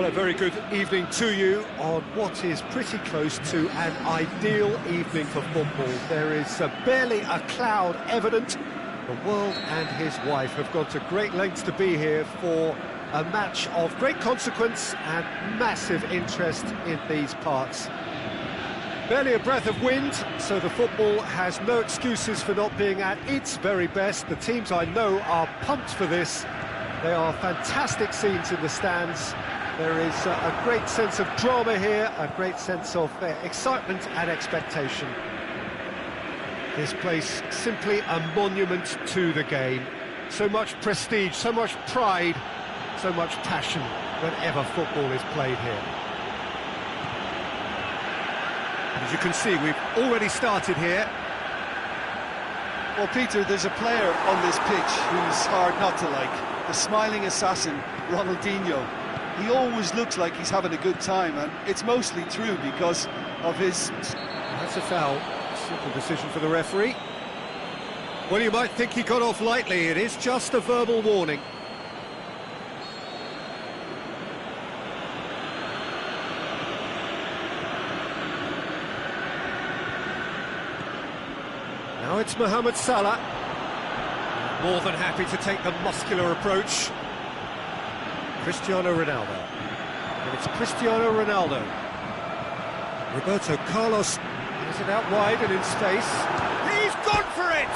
a very good evening to you on what is pretty close to an ideal evening for football. There is barely a cloud evident. The world and his wife have gone to great lengths to be here for a match of great consequence and massive interest in these parts. Barely a breath of wind, so the football has no excuses for not being at its very best. The teams I know are pumped for this. They are fantastic scenes in the stands. There is a great sense of drama here, a great sense of excitement and expectation. This place simply a monument to the game. So much prestige, so much pride, so much passion whenever football is played here. As you can see, we've already started here. Well, Peter, there's a player on this pitch who's hard not to like. The smiling assassin, Ronaldinho. He always looks like he's having a good time, and it's mostly true because of his... That's a foul. Simple decision for the referee. Well, you might think he got off lightly. It is just a verbal warning. Now it's Mohamed Salah. More than happy to take the muscular approach. Cristiano Ronaldo. And it's Cristiano Ronaldo. Roberto Carlos has it out wide and in space. He's gone for it!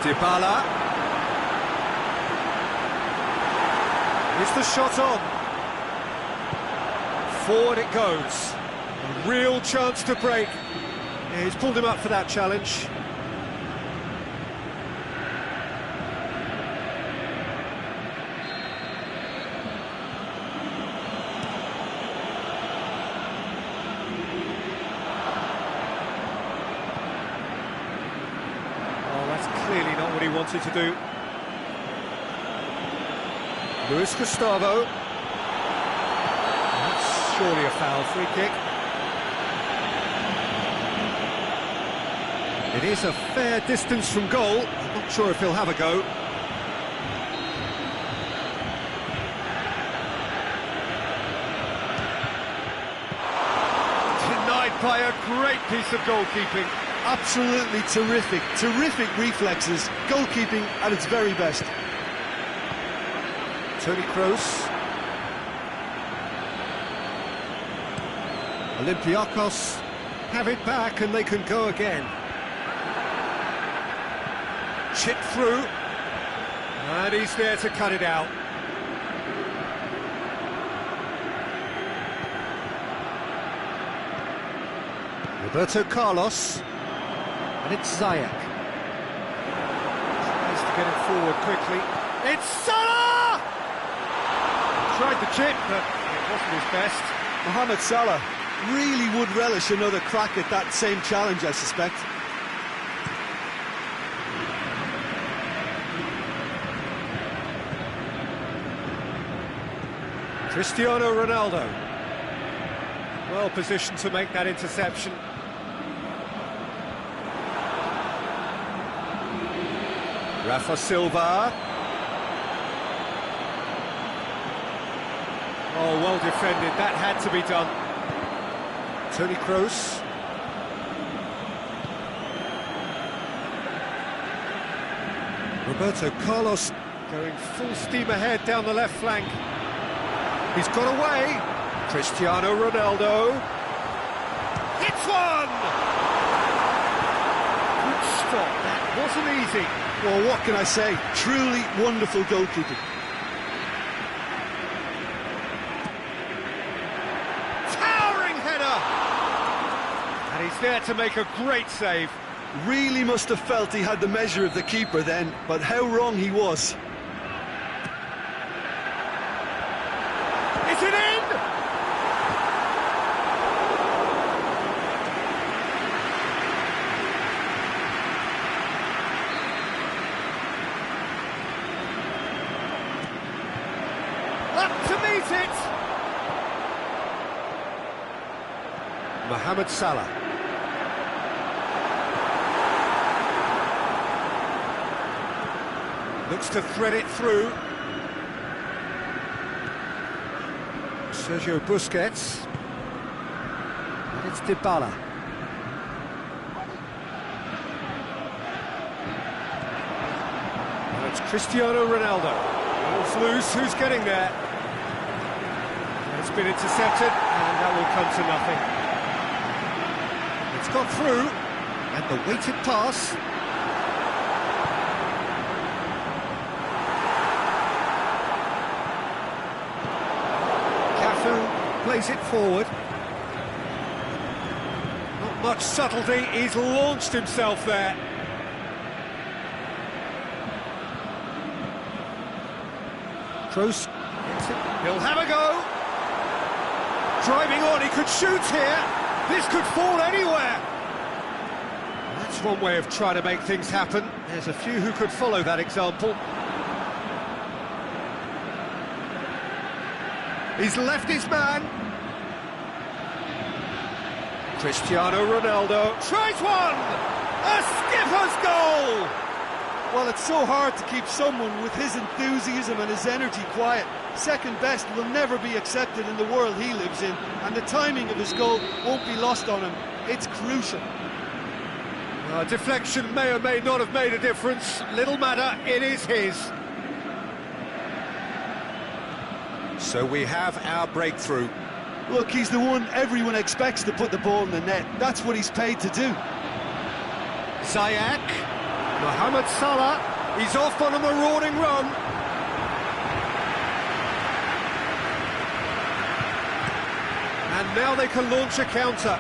Dybala. Is the shot on? Forward it goes. A real chance to break. Yeah, he's pulled him up for that challenge. Clearly not what he wanted to do. Luis Gustavo. That's surely a foul. Free kick. It is a fair distance from goal. I'm not sure if he'll have a go. Denied by a great piece of goalkeeping. Absolutely terrific reflexes, goalkeeping at its very best. Toni Kroos. Olympiacos have it back and they can go again. Chip through, and he's there to cut it out. Roberto Carlos. And it's Ziyech. Tries to get it forward quickly. It's Salah! Tried the chip, but it wasn't his best. Mohamed Salah really would relish another crack at that same challenge, I suspect. Cristiano Ronaldo. Well positioned to make that interception. Rafa Silva. Oh, well defended. That had to be done. Toni Kroos. Roberto Carlos going full steam ahead down the left flank. He's got away. Cristiano Ronaldo. Hits one! Good stop. That wasn't easy. Well, what can I say? Truly wonderful goalkeeping. Towering header! And he's there to make a great save. Really must have felt he had the measure of the keeper then, but how wrong he was. Is it in? Up to meet it! Mohamed Salah. Looks to thread it through. Sergio Busquets. And it's Dybala. And it's Cristiano Ronaldo. Ball's loose, who's getting there? It's been intercepted, and that will come to nothing. It's got through, and the weighted pass. Plays it forward. Not much subtlety, he's launched himself there. Kroos, he'll have a go. Driving on, he could shoot here. This could fall anywhere. That's one way of trying to make things happen. There's a few who could follow that example. He's left his man. Cristiano Ronaldo tries one! A skipper's goal! Well, it's so hard to keep someone with his enthusiasm and his energy quiet. Second best will never be accepted in the world he lives in, and the timing of his goal won't be lost on him. It's crucial. Deflection may or may not have made a difference. Little matter, it is his. So we have our breakthrough. Look, he's the one everyone expects to put the ball in the net. That's what he's paid to do. Ziyech, Mohamed Salah, he's off on a marauding run. And now they can launch a counter.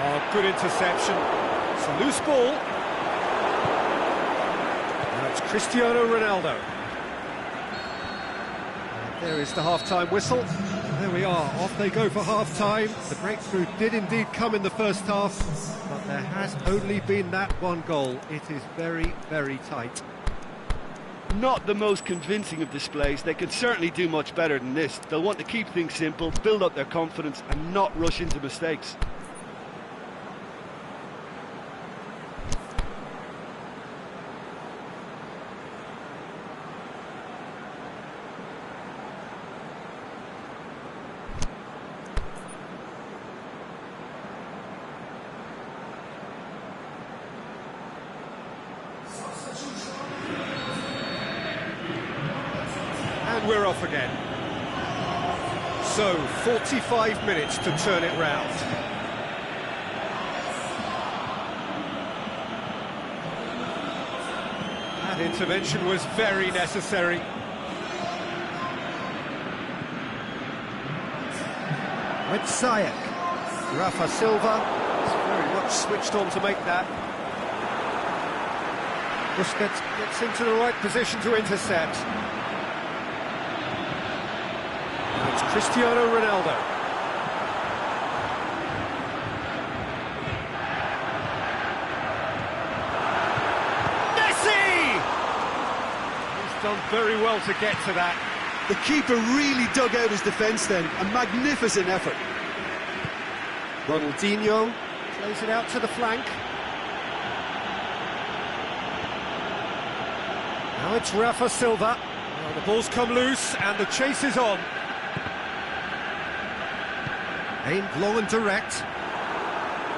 Oh, good interception. It's a loose ball. Now it's Cristiano Ronaldo. There is the half-time whistle. There we are, off they go for half-time. The breakthrough did indeed come in the first half, but there has only been that one goal. It is very, very tight. Not the most convincing of displays. They could certainly do much better than this. They'll want to keep things simple, build up their confidence and not rush into mistakes. And we're off again. So, 45 minutes to turn it round. That intervention was very necessary. With Ziyech, Rafa Silva is very much switched on to make that. Busquets gets into the right position to intercept. It's Cristiano Ronaldo. Messi! He's done very well to get to that. The keeper really dug out his defence then. A magnificent effort. Ronaldinho plays it out to the flank. Now it's Rafa Silva. Now the ball's come loose and the chase is on. Aimed long and direct.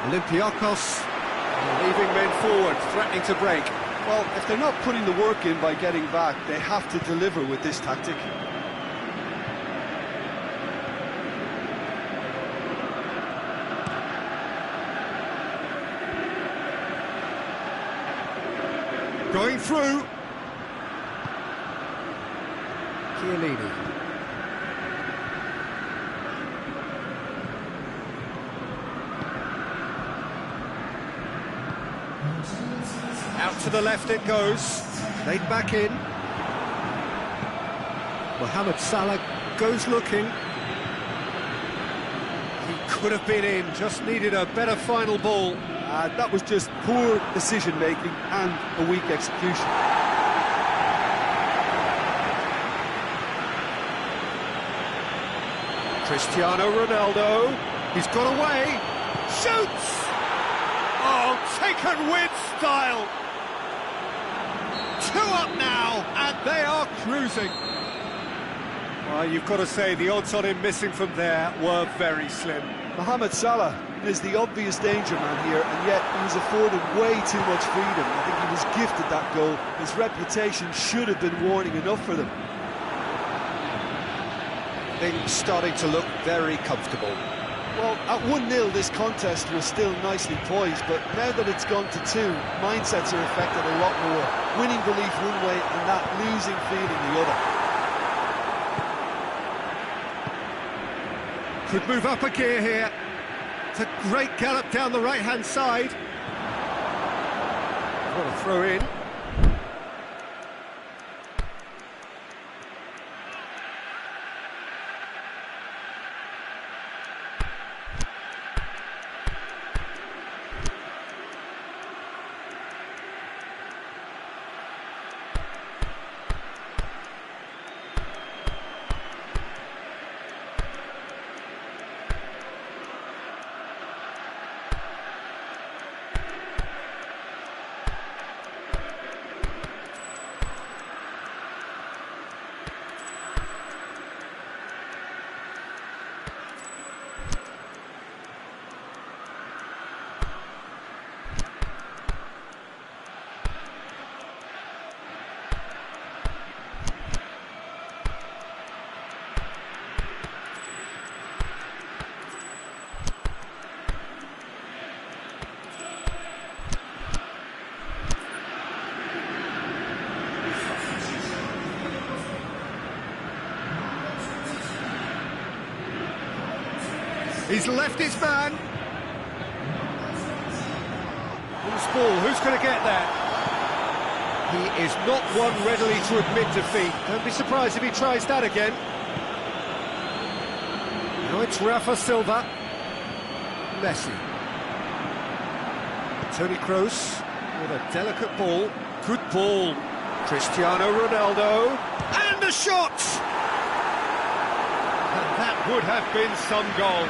Olympiacos leaving men forward, threatening to break. Well, if they're not putting the work in by getting back, they have to deliver with this tactic. Going through. Chiellini. Out to the left it goes. Laid back in. Mohamed Salah goes looking. He could have been in, just needed a better final ball. That was just poor decision-making and a weak execution. Cristiano Ronaldo, he's got away, shoots! Oh, taken with style! 2 up now, and they are cruising. You've got to say the odds on him missing from there were very slim. Mohamed Salah is the obvious danger man here, and yet he was afforded way too much freedom. I think he was gifted that goal. His reputation should have been warning enough for them. Things starting to look very comfortable. Well, at 1-0 this contest was still nicely poised, but now that it's gone to 2, mindsets are affected a lot more. Winning belief one way and that losing feeling the other. Could move up a gear here. It's a great gallop down the right-hand side. What a throw in. He's left his man. Loose ball, who's going to get that? He is not one readily to admit defeat. Don't be surprised if he tries that again. Now it's Rafa Silva. Messi. Toni Kroos with a delicate ball. Good ball. Cristiano Ronaldo. And a shot! And that would have been some goal.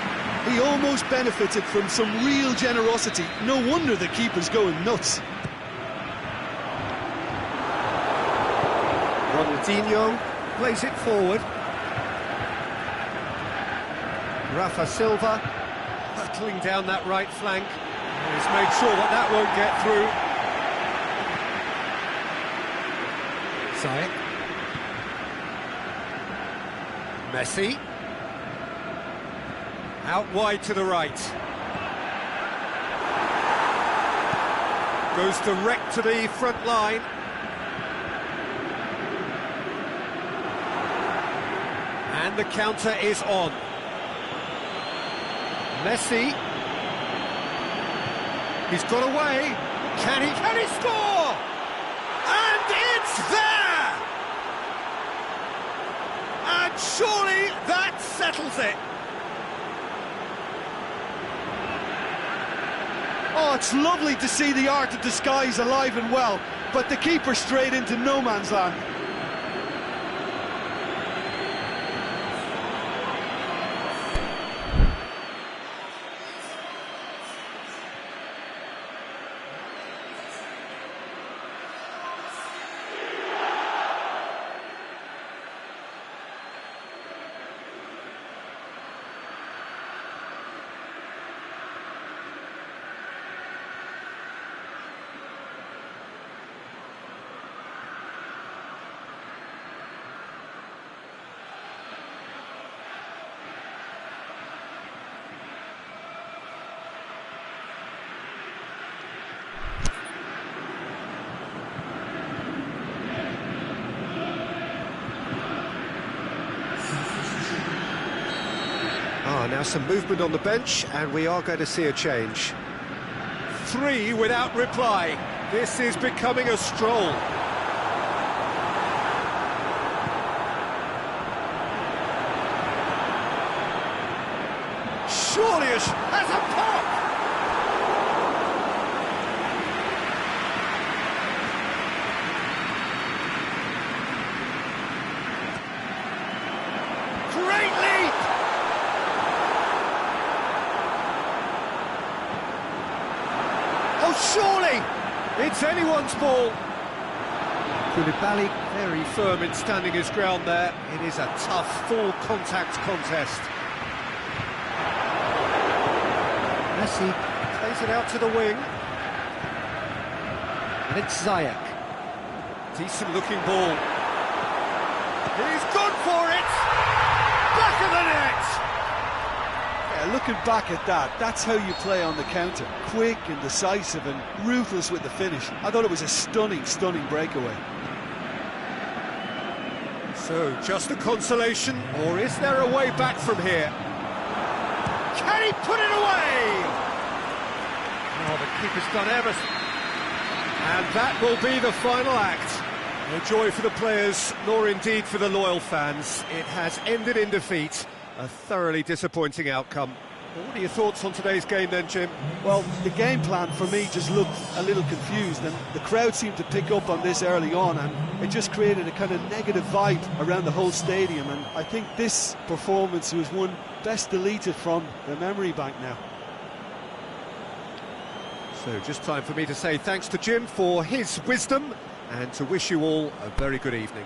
He almost benefited from some real generosity. No wonder the keeper's going nuts. Ronaldinho plays it forward. Rafa Silva hurtling down that right flank. He's made sure that that won't get through. Saïd. Messi. Out wide to the right. Goes direct to the front line. And the counter is on. Messi. He's got away. Can he score? And it's there! And surely that settles it. Oh, it's lovely to see the art of disguise alive and well, but the keeper straight into no man's land. Now some movement on the bench, and we are going to see a change. 3 without reply. This is becoming a stroll. Surely has a pop! Great leap! Oh, surely! It's anyone's ball. Koulibaly very firm in standing his ground there. It is a tough, full contact contest. Messi plays it out to the wing. And it's Ziyech. Decent looking ball. He's gone for it! Back of the net! Yeah, looking back at that, that's how you play on the counter. Quick and decisive and ruthless with the finish. I thought it was a stunning, stunning breakaway. So, just a consolation, or is there a way back from here? Can he put it away? Oh, the keeper's done everything. And that will be the final act. No joy for the players, nor indeed for the loyal fans. It has ended in defeat. A thoroughly disappointing outcome. Well, what are your thoughts on today's game then, Jim? Well, the game plan for me just looked a little confused, and the crowd seemed to pick up on this early on, and it just created a kind of negative vibe around the whole stadium, and I think this performance was one best deleted from the memory bank now. So just time for me to say thanks to Jim for his wisdom and to wish you all a very good evening.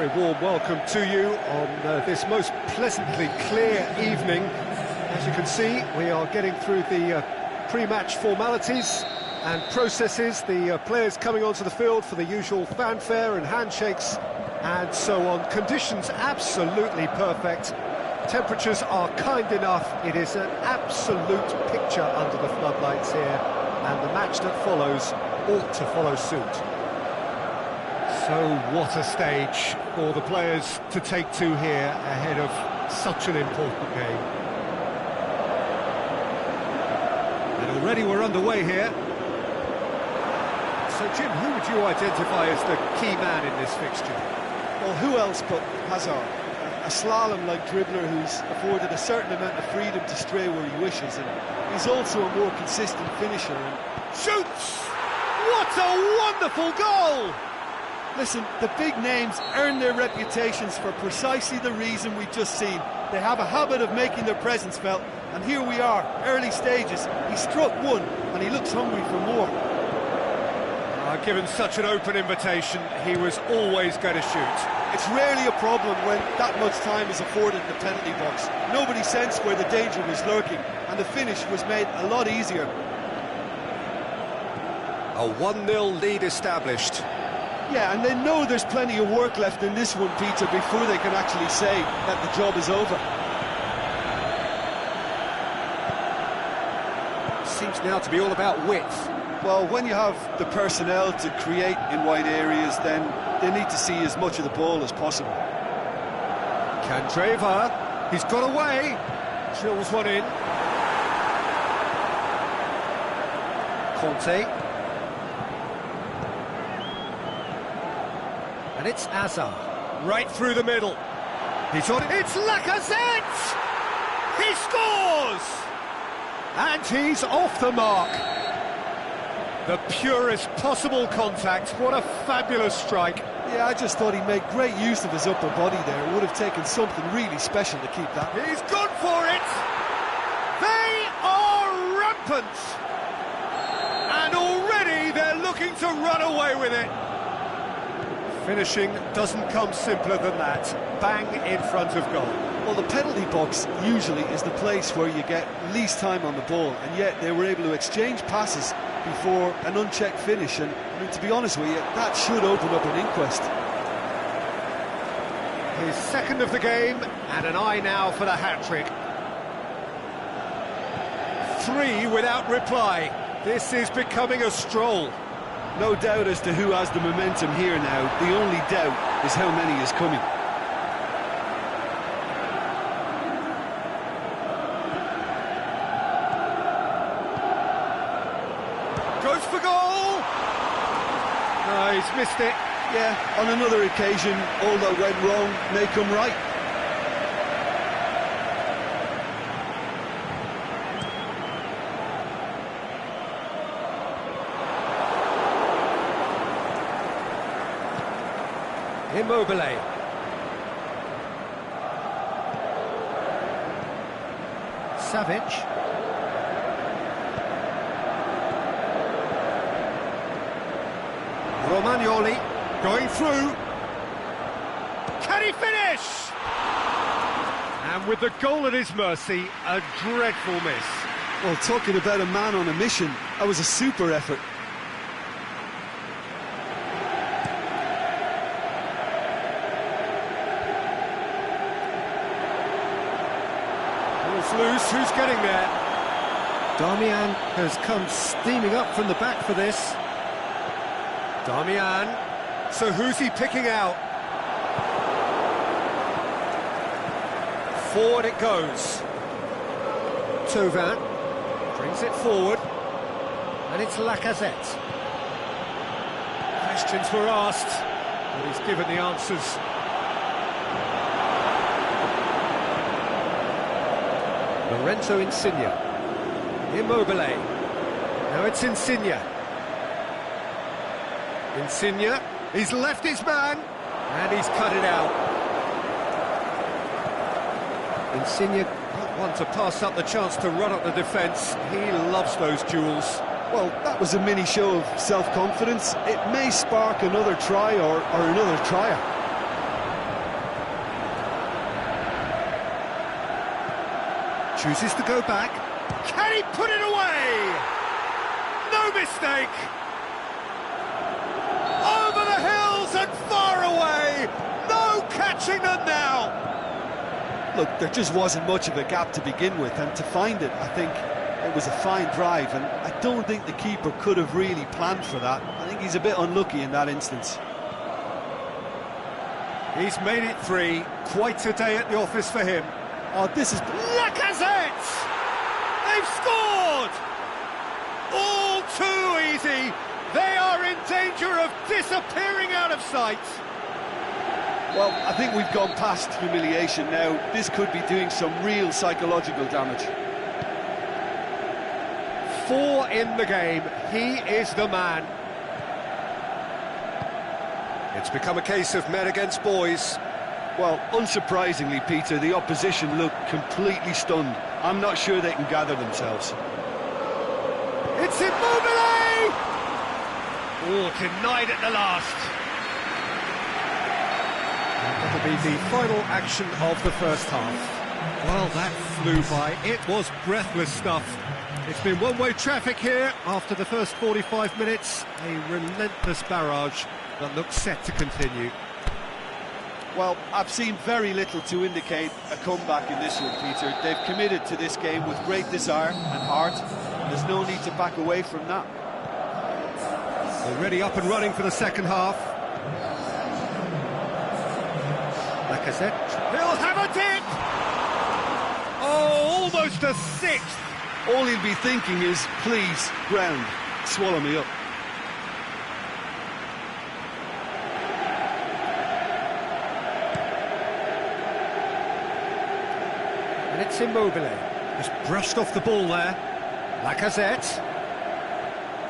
very warm welcome to you on this most pleasantly clear evening. As you can see, we are getting through the pre-match formalities and processes, the players coming onto the field for the usual fanfare and handshakes and so on. Conditions absolutely perfect. Temperatures are kind enough. It is an absolute picture under the floodlights here, and the match that follows ought to follow suit. So what a stage for the players to take to here ahead of such an important game. And already we're underway here. So Jim, who would you identify as the key man in this fixture? Well, who else but Hazard? A slalom-like dribbler who's afforded a certain amount of freedom to stray where he wishes, and he's also a more consistent finisher. And shoots! What a wonderful goal! Listen, the big names earn their reputations for precisely the reason we've just seen. They have a habit of making their presence felt, and here we are, early stages. He struck one, and he looks hungry for more. Given such an open invitation, he was always going to shoot. It's rarely a problem when that much time is afforded in the penalty box. Nobody sensed where the danger was lurking, and the finish was made a lot easier. A 1-0 lead established. Yeah, and they know there's plenty of work left in this one, Peter, before they can actually say that the job is over. Seems now to be all about width. Well, when you have the personnel to create in wide areas, then they need to see as much of the ball as possible. Candreva, he's got away. Drills one in. Conte. And it's Hazard, right through the middle. He's on it. It's Lacazette! He scores! And he's off the mark. The purest possible contact. What a fabulous strike. Yeah, I just thought he made great use of his upper body there. It would have taken something really special to keep that. He's gone for it! They are rampant! And already they're looking to run away with it. Finishing doesn't come simpler than that. Bang in front of goal. Well, the penalty box usually is the place where you get least time on the ball, and yet they were able to exchange passes before an unchecked finish, and I mean, to be honest with you, that should open up an inquest. His second of the game, and an eye now for the hat-trick. 3 without reply. This is becoming a stroll. No doubt as to who has the momentum here now. The only doubt is how many is coming. Goes for goal! No, he's missed it. Yeah, on another occasion, all that went wrong may come right. Immobile. Savic. Romagnoli going through. Can he finish? And with the goal at his mercy, a dreadful miss. Well, talking about a man on a mission, that was a super effort. Ball's loose, who's getting there? Darmian has come steaming up from the back for this. Darmian, so who's he picking out? Forward it goes. Tovan brings it forward, and it's Lacazette. Questions were asked, but he's given the answers. Lorenzo Insigne. Immobile. Now it's Insigne. Insigne, he's left his man, and he's cut it out. Insigne not one to pass up the chance to run up the defence. He loves those duels. Well, that was a mini show of self-confidence. It may spark another try or another trier. Chooses to go back. Can he put it away? No mistake! Over the hills and far away! No catching them now! Look, there just wasn't much of a gap to begin with, and to find it, I think it was a fine drive, and I don't think the keeper could have really planned for that. I think he's a bit unlucky in that instance. He's made it 3. Quite a day at the office for him. Oh, this is... Lacazette! They've scored! All too easy. They are in danger of disappearing out of sight. Well, I think we've gone past humiliation now. This could be doing some real psychological damage. 4 in the game. He is the man. It's become a case of men against boys. Well, unsurprisingly, Peter, the opposition look completely stunned. I'm not sure they can gather themselves. It's Immobile! Oh, denied at the last. That'll be the final action of the first half. Well, that flew by. It was breathless stuff. It's been one-way traffic here after the first 45 minutes. A relentless barrage that looks set to continue. Well, I've seen very little to indicate a comeback in this one, Peter. They've committed to this game with great desire and heart. There's no need to back away from that. Already up and running for the second half. Lacazette. He'll have a dip! Oh, almost a 6th! All he'll be thinking is, please, ground, swallow me up. And it's Immobile. Just brushed off the ball there. Lacazette.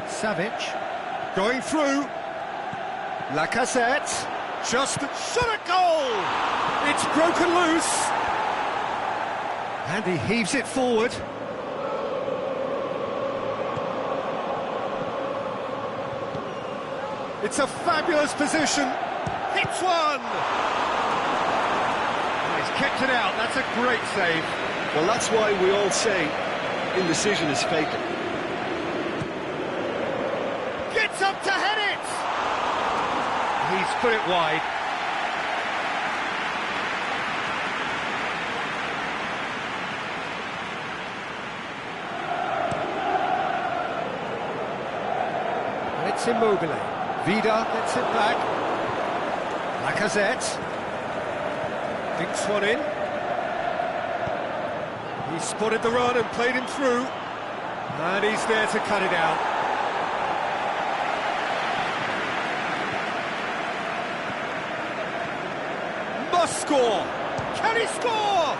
Savic. Going through. Lacazette. Just shot a goal! It's broken loose. And he heaves it forward. It's a fabulous position. Hits one! And he's kept it out. That's a great save. Well, that's why we all say indecision is fatal. Gets up to head it! He's put it wide. And it's Immobile. Vida gets it back. Lacazette. Dinks one in. He spotted the run and played him through. And he's there to cut it out. Must score! Can he score?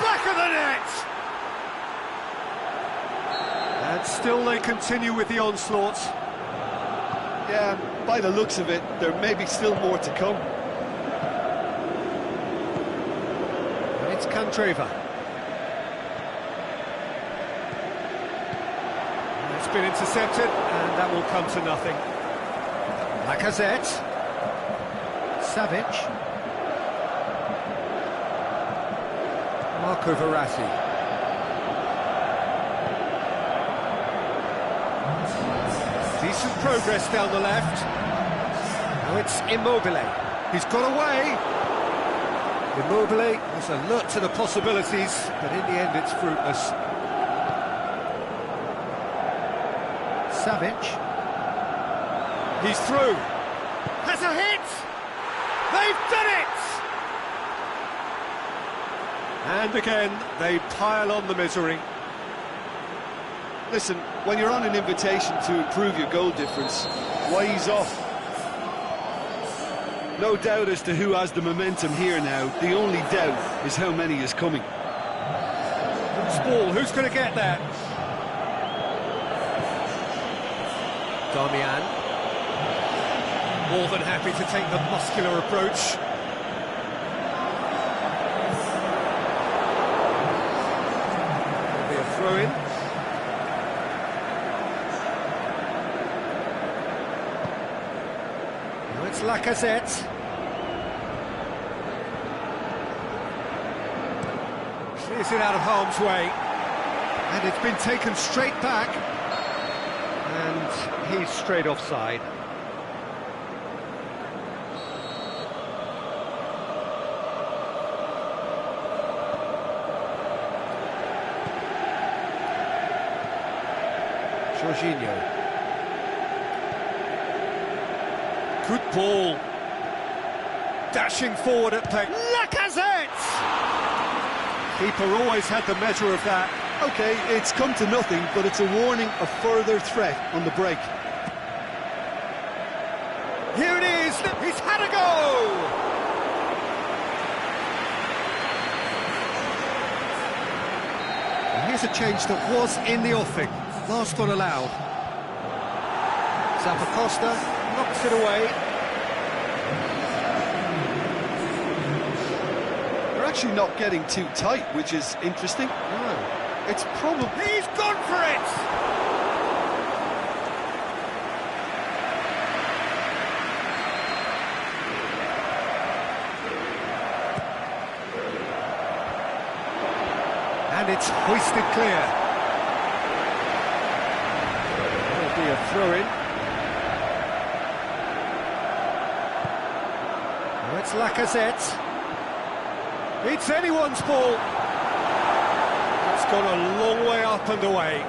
Back of the net! And still they continue with the onslaught. Yeah, by the looks of it, there may be still more to come. And it's Candreva. And it's been intercepted, and that will come to nothing. Lacazette. Savic. Marco Verratti. Decent progress down the left. Now it's Immobile. He's got away. Immobile was alert to the possibilities, but in the end it's fruitless. Savic. He's through. Has a hit! They've done it! And again, they pile on the misery. Listen, when you're on an invitation to improve your goal difference, why ease off? No doubt as to who has the momentum here now. The only doubt is how many is coming. Loose ball, who's going to get that? Darmian. More than happy to take the muscular approach. There'll be a throw-in. It's Lacazette. Clears it out of harm's way. And it's been taken straight back. And he's straight offside. Jorginho. Good ball. Dashing forward at play. Lacazette! Keeper always had the measure of that. OK, it's come to nothing, but it's a warning of further threat on the break. Here it is, he's had a go! And here's a change that was in the offing. Last one allowed. Zappacosta knocks it away. They're actually not getting too tight, which is interesting. No. It's probably... He's gone for it! And it's hoisted clear. There'll be a throw-in. Now it's Lacazette. It's anyone's ball. It's gone a long way up and away.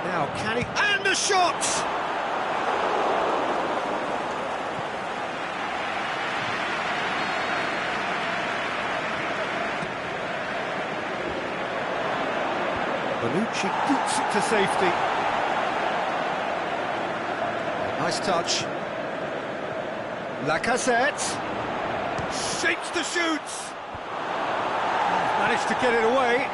Now can he... And the shot! Bonucci boots it to safety. Nice touch. Lacazette shapes the shoots. Managed to get it away.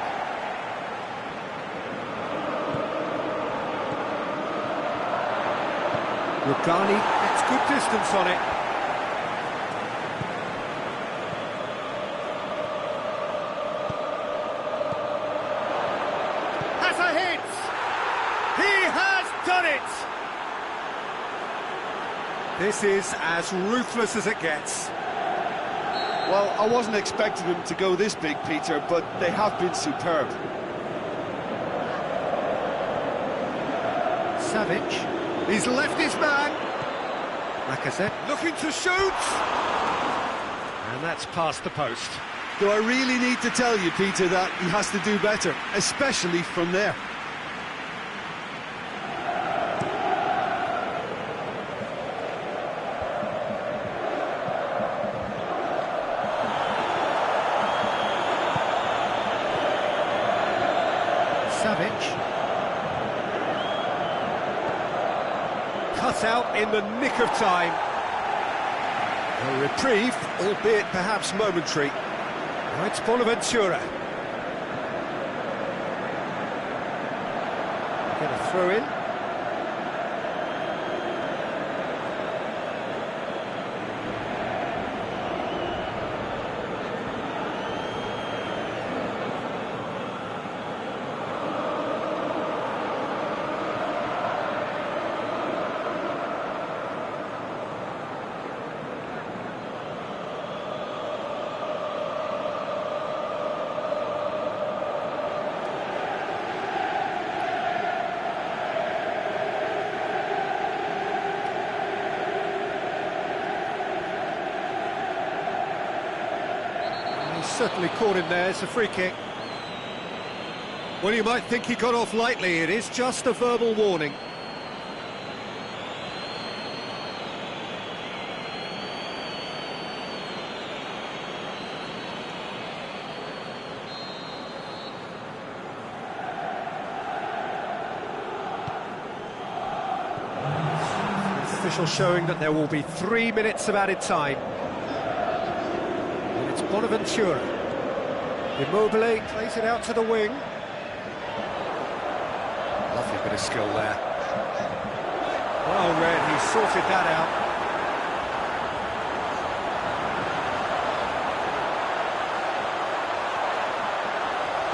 Rugani gets good distance on it. Has a hit. He has done it. This is as ruthless as it gets. Well, I wasn't expecting them to go this big, Peter, but they have been superb. Savic, he's left his man. Lacazette looking to shoot. And that's past the post. Do I really need to tell you, Peter, that he has to do better, especially from there? Savic. Cut out in the nick of time. A reprieve, albeit perhaps momentary. Now it's Bonaventura. Get a throw in. Certainly caught him there. It's a free kick. Well, you might think he got off lightly. It is just a verbal warning. The official showing that there will be 3 minutes of added time. And it's Bonaventura. Immobile plays it out to the wing. Lovely bit of skill there. Well read, he sorted that out.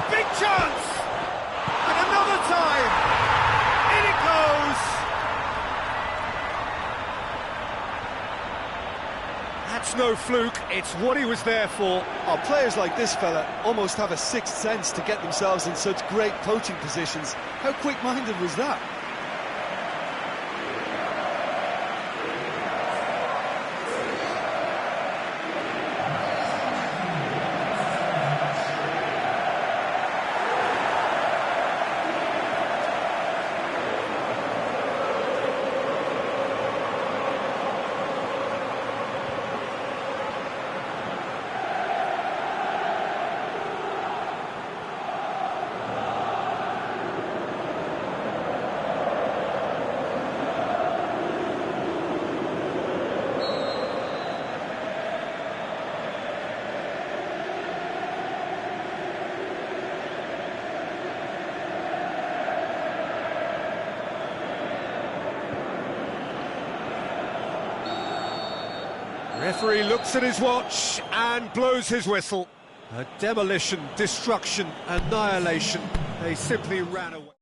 Big chance! And another time! In it goes! It's no fluke, it's what he was there for. Oh, players like this fella almost have a sixth sense to get themselves in such great coaching positions. How quick-minded was that? Referee looks at his watch and blows his whistle. A demolition, destruction, annihilation. They simply ran away.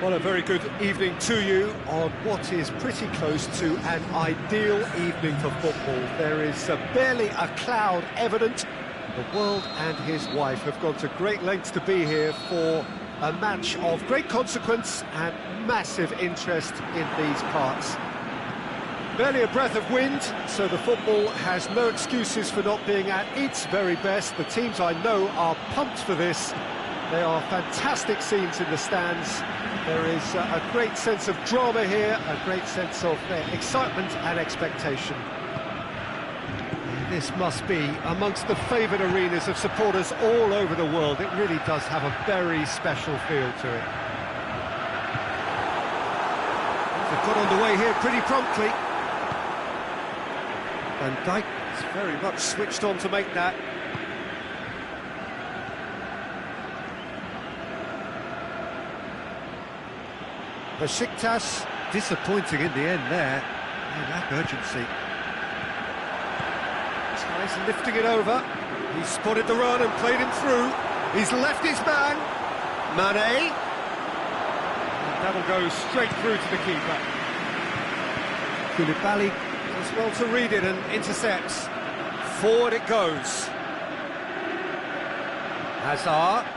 Well, a very good evening to you on what is pretty close to an ideal evening for football. There is barely a cloud evident. The world and his wife have gone to great lengths to be here for a match of great consequence and massive interest in these parts. Barely a breath of wind, so the football has no excuses for not being at its very best. The teams I know are pumped for this. There are fantastic scenes in the stands. There is a great sense of drama here, a great sense of excitement and expectation. This must be amongst the favoured arenas of supporters all over the world. It really does have a very special feel to it. They've got underway here pretty promptly. Van Dijk is very much switched on to make that. Besiktas disappointing in the end there. They lack urgency. This guy's lifting it over. He's spotted the run and played him through. He's left his man. Mane. And that'll go straight through to the keeper. Koulibaly does well to read it and intercepts. Forward it goes. Hazard.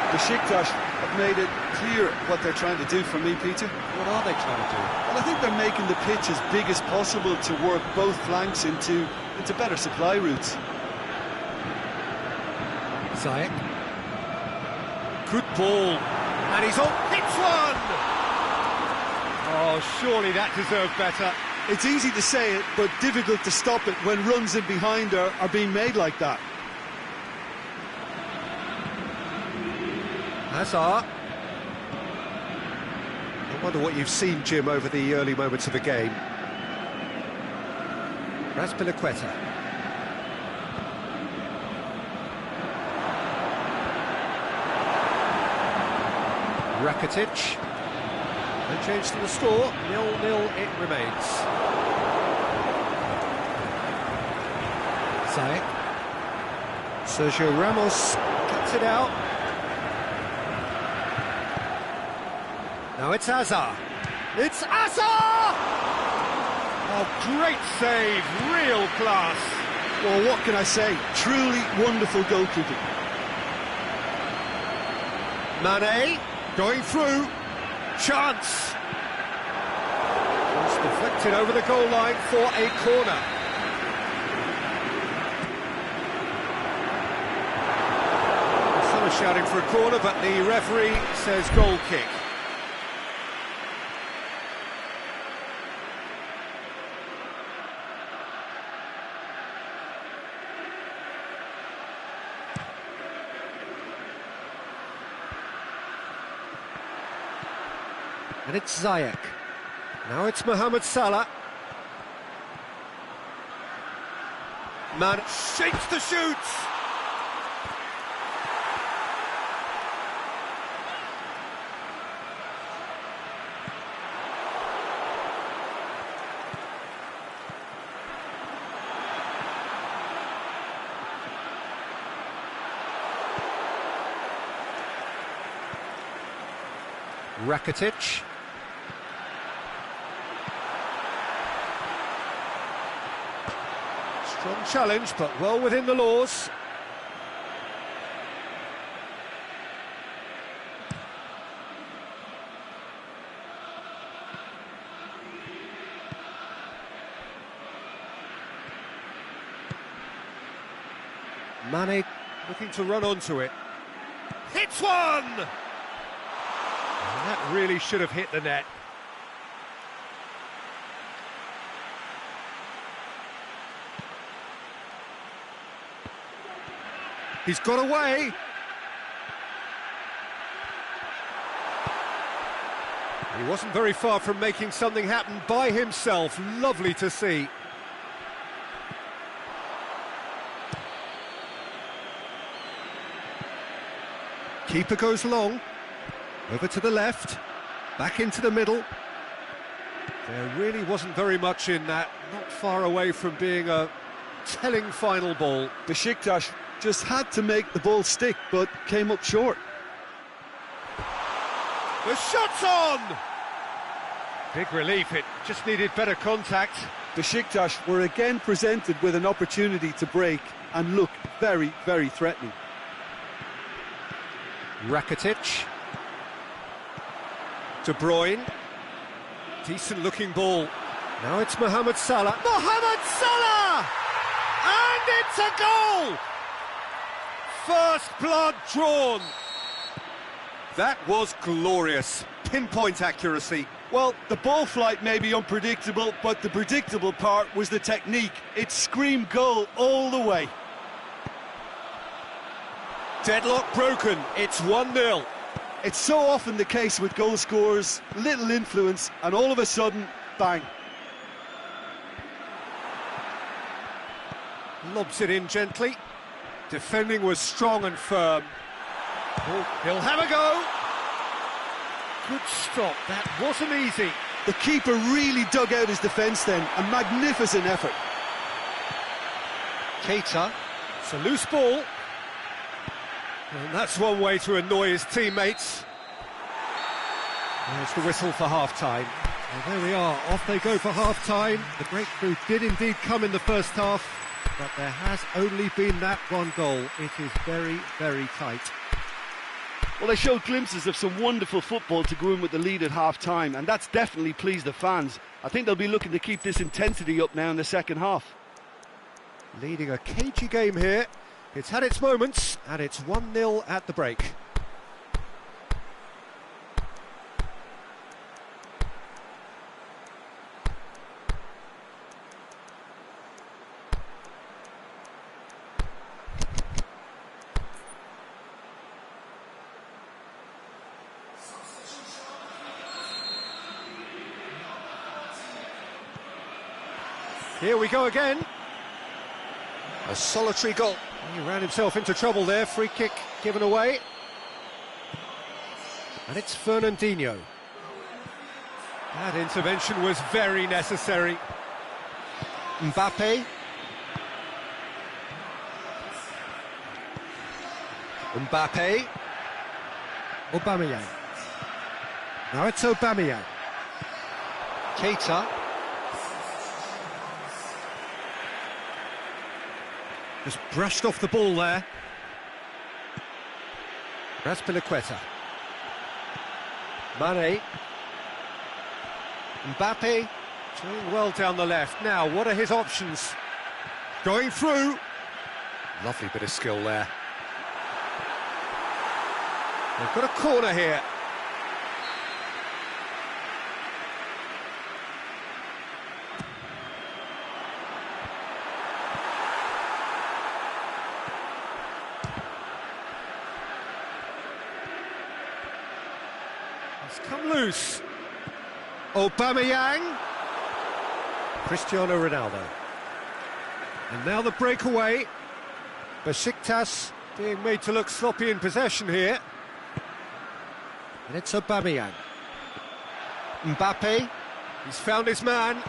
Besiktas have made it clear what they're trying to do for me, Peter. What are they trying to do? Well, I think they're making the pitch as big as possible to work both flanks into better supply routes. Ziyech. Good ball. And he's on. Hits one! Oh, surely that deserved better. It's easy to say it, but difficult to stop it when runs in behind are being made like that. Hazard. I wonder what you've seen, Jim, over the early moments of the game. Raspilicueta. Rakitic. No change to the score. 0-0 it remains. Ziyech. Sergio Ramos cuts it out. Now it's Hazard. It's Hazard! Oh, great save, real class. Well, what can I say? Truly wonderful goalkeeping. Mane, going through. Chance. It's deflected over the goal line for a corner. Some are shouting for a corner, but the referee says goal kick. And it's Ziyech. Now it's Mohamed Salah. Man shakes the shoots. Rakitic. Strong challenge, but well within the laws. Mane looking to run onto it. Hits one! And that really should have hit the net. He's got away. He wasn't very far from making something happen by himself. Lovely to see. Keeper goes long. Over to the left. Back into the middle. There really wasn't very much in that. Not far away from being a telling final ball. Besiktas Just had to make the ball stick, but came up short. The shot's on! Big relief, it just needed better contact. Besiktas were again presented with an opportunity to break and look very, very threatening. Rakitic. De Bruyne. Decent looking ball. Now it's Mohamed Salah. Mohamed Salah! And it's a goal! First blood drawn. That was glorious. Pinpoint accuracy. Well, the ball flight may be unpredictable, but the predictable part was the technique. It screamed goal all the way. Deadlock broken. It's 1-0. It's so often the case with goal scorers, little influence, and all of a sudden, bang. Lobs it in gently. Defending was strong and firm. Oh, he'll have a go. Good stop. That wasn't easy. The keeper really dug out his defence then. A magnificent effort. Keita. It's a loose ball. And that's one way to annoy his teammates. There's the whistle for half-time. Well, there we are, off they go for half-time. The breakthrough did indeed come in the first half, but there has only been that one goal. It is very, very tight. Well, they showed glimpses of some wonderful football to go in with the lead at half-time, and that's definitely pleased the fans. I think they'll be looking to keep this intensity up now in the second half. Leading a cagey game here. It's had its moments, and it's 1-0 at the break. Here we go again. A solitary goal. He ran himself into trouble there. Free kick given away. And it's Fernandinho. That intervention was very necessary. Mbappe. Mbappe. Aubameyang. Now it's Aubameyang. Keita. Just brushed off the ball there. Raspilicueta. Mane. Mbappe. Doing well down the left. Now, what are his options? Going through. Lovely bit of skill there. They've got a corner here. Come loose. Aubameyang. Cristiano Ronaldo. And now the breakaway. Besiktas being made to look sloppy in possession here. And it's Aubameyang. Mbappe. He's found his man.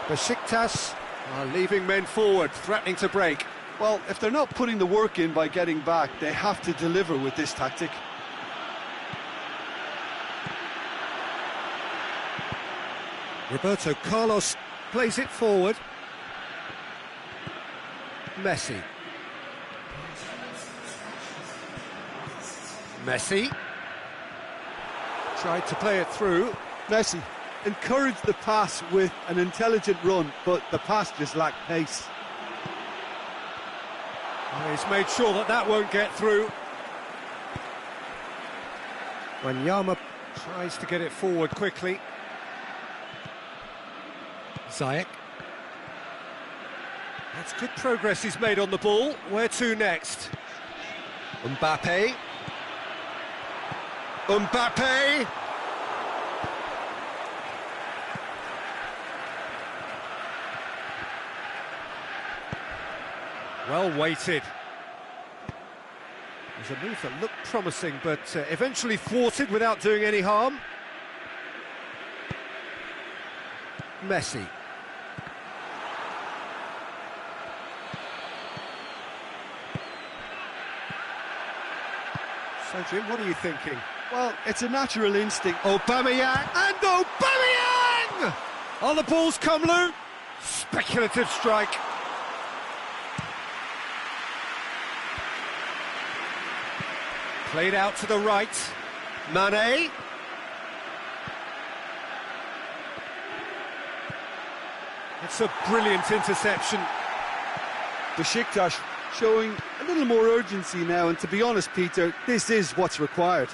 Besiktas are leaving men forward, threatening to break. Well, if they're not putting the work in by getting back, they have to deliver with this tactic. Roberto Carlos plays it forward. Messi. Messi. Tried to play it through. Messi encouraged the pass with an intelligent run, but the pass just lacked pace. He's made sure that that won't get through. Wanyama tries to get it forward quickly. Ziyech. That's good progress he's made on the ball. Where to next? Mbappe. Mbappe! Well weighted. There's a move that looked promising, but eventually thwarted without doing any harm. Messi. So, Jim, what are you thinking? Well, it's a natural instinct. Aubameyang and Aubameyang! Oh, the ball's come loose. Speculative strike. Played out to the right. Mane. It's a brilliant interception. Besiktas showing a little more urgency now, and to be honest, Peter, this is what's required.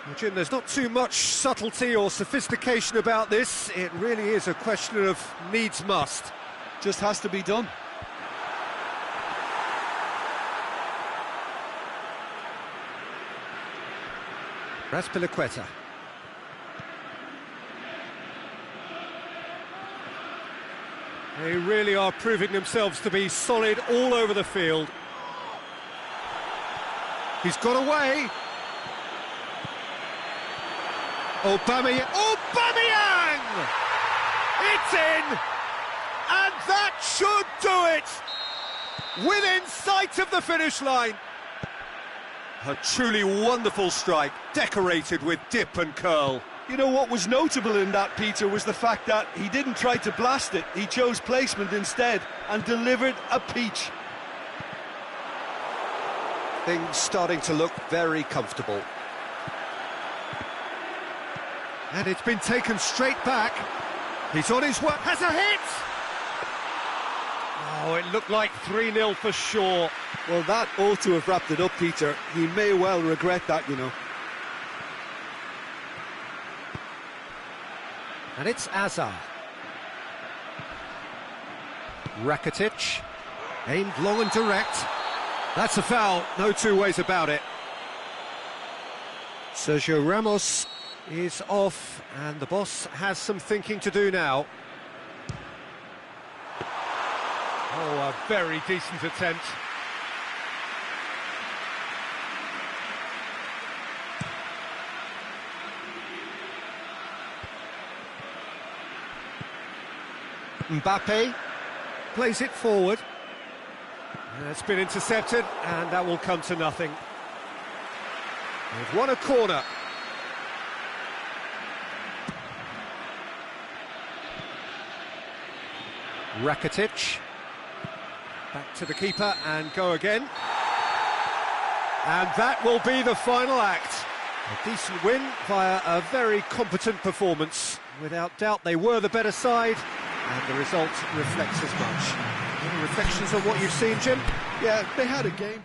Well, Jim, there's not too much subtlety or sophistication about this. It really is a question of needs must. Just has to be done. Raspilicueta. They really are proving themselves to be solid all over the field. He's got away. Aubameyang! It's in! And that should do it! Within sight of the finish line. A truly wonderful strike, decorated with dip and curl. You know what was notable in that, Peter, was the fact that he didn't try to blast it. He chose placement instead and delivered a peach. Things starting to look very comfortable. And it's been taken straight back. He's on his way. Has a hit! Oh, it looked like 3-0 for sure. Well, that ought to have wrapped it up, Peter. He may well regret that, you know. And it's Hazard. Rakitic. Aimed long and direct. That's a foul, no two ways about it. Sergio Ramos is off, and the boss has some thinking to do now. Oh, a very decent attempt. Mbappe plays it forward. It's been intercepted, and that will come to nothing. They've won a corner. Rakitic. Back to the keeper and go again. And that will be the final act. A decent win via a very competent performance. Without doubt, they were the better side, and the result reflects as much. Any reflections on what you've seen, Jim? Yeah, they had a game.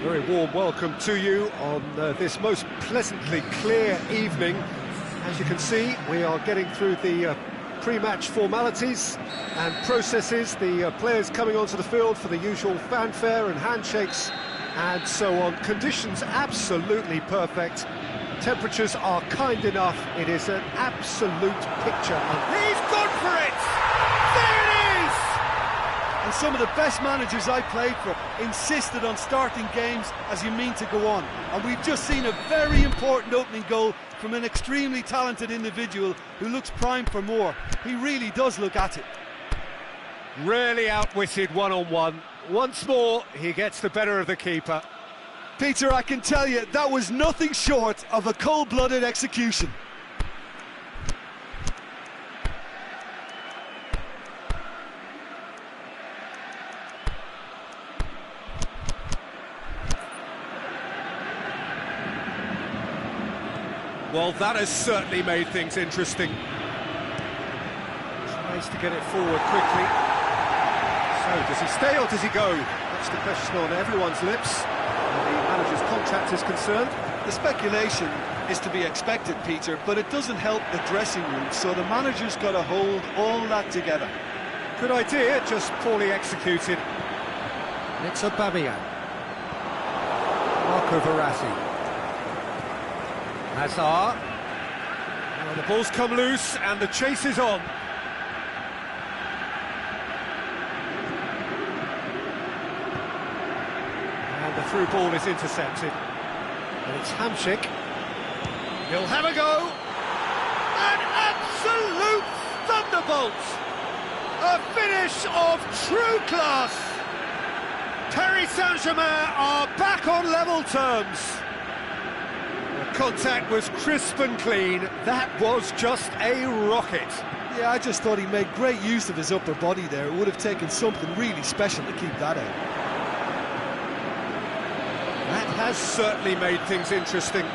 Very warm welcome to you on this most pleasantly clear evening. As you can see, we are getting through the pre-match formalities and processes, the players coming onto the field for the usual fanfare and handshakes and so on. Conditions absolutely perfect. Temperatures are kind enough. It is an absolute picture. He's gone for it! There it is! And some of the best managers I played for insisted on starting games as you mean to go on. And we've just seen a very important opening goal from an extremely talented individual who looks primed for more. He really does look at it. Really outwitted one-on-one. Once more, he gets the better of the keeper. Peter, I can tell you, that was nothing short of a cold-blooded execution. Well, that has certainly made things interesting. Tries to get it forward quickly. So, does he stay or does he go? That's the question on everyone's lips. The manager's contract is concerned. The speculation is to be expected, Peter, but it doesn't help the dressing room, so the manager's got to hold all that together. Good idea, just poorly executed. It's Aubameyang. Marco Verratti. Hazard. Well, the ball's come loose and the chase is on. And the through ball is intercepted. And it's Hamšík. He'll have a go. An absolute thunderbolt. A finish of true class. Paris Saint-Germain are back on level terms. Contact was crisp and clean. That was just a rocket. Yeah, I just thought he made great use of his upper body there. It would have taken something really special to keep that out. That has certainly made things interesting.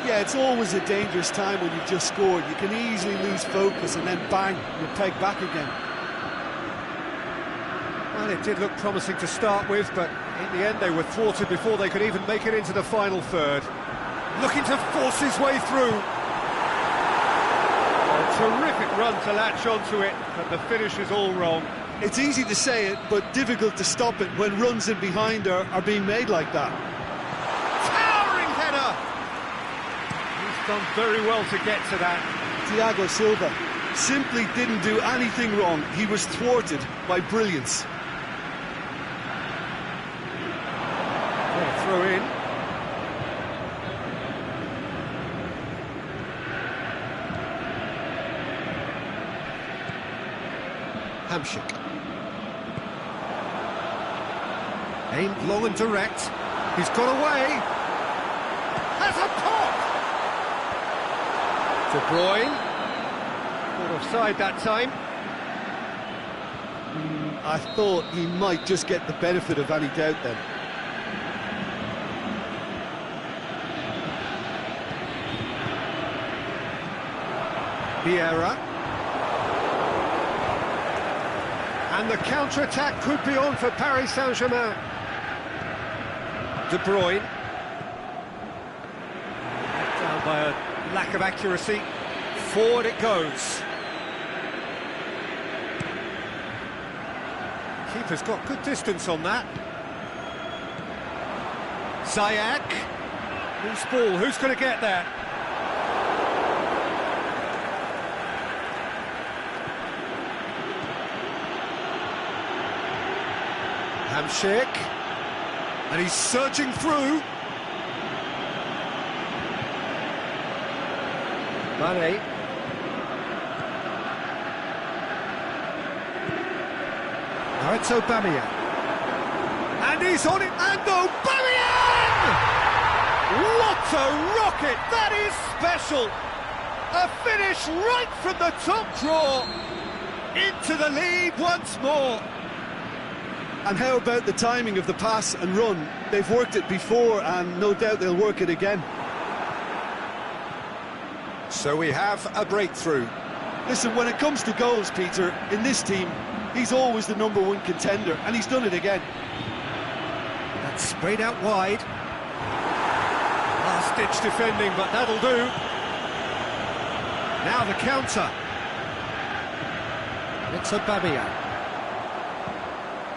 Yeah, it's always a dangerous time when you've just scored. You can easily lose focus and then bang, you're pegged back again. Well, it did look promising to start with, but in the end they were thwarted before they could even make it into the final third. Looking to force his way through. A terrific run to latch onto it, but the finish is all wrong. It's easy to say it, but difficult to stop it when runs in behind are being made like that. Towering header! He's done very well to get to that. Thiago Silva simply didn't do anything wrong. He was thwarted by brilliance. Yeah, throw in. Hamšík. Aimed long and direct. He's got away. Has a pop! De Bruyne. Caught offside that time. I thought he might just get the benefit of any doubt then. Vieira. And the counter-attack could be on for Paris Saint-Germain. De Bruyne. Down by a lack of accuracy. Forward it goes. Keeper's got good distance on that. Ziyech. Loose ball, who's going to get there? Hamšík, and he's surging through. Mane. Now it's Aubameyang. And he's on it, and Aubameyang! What a rocket! That is special! A finish right from the top draw. Into the lead once more. And how about the timing of the pass and run? They've worked it before and no doubt they'll work it again. So we have a breakthrough. Listen, when it comes to goals, Peter, in this team, he's always the #1 contender, and he's done it again. That's Sprayed out wide. Last-ditch defending, but that'll do. Now the counter. It's Aubameyang.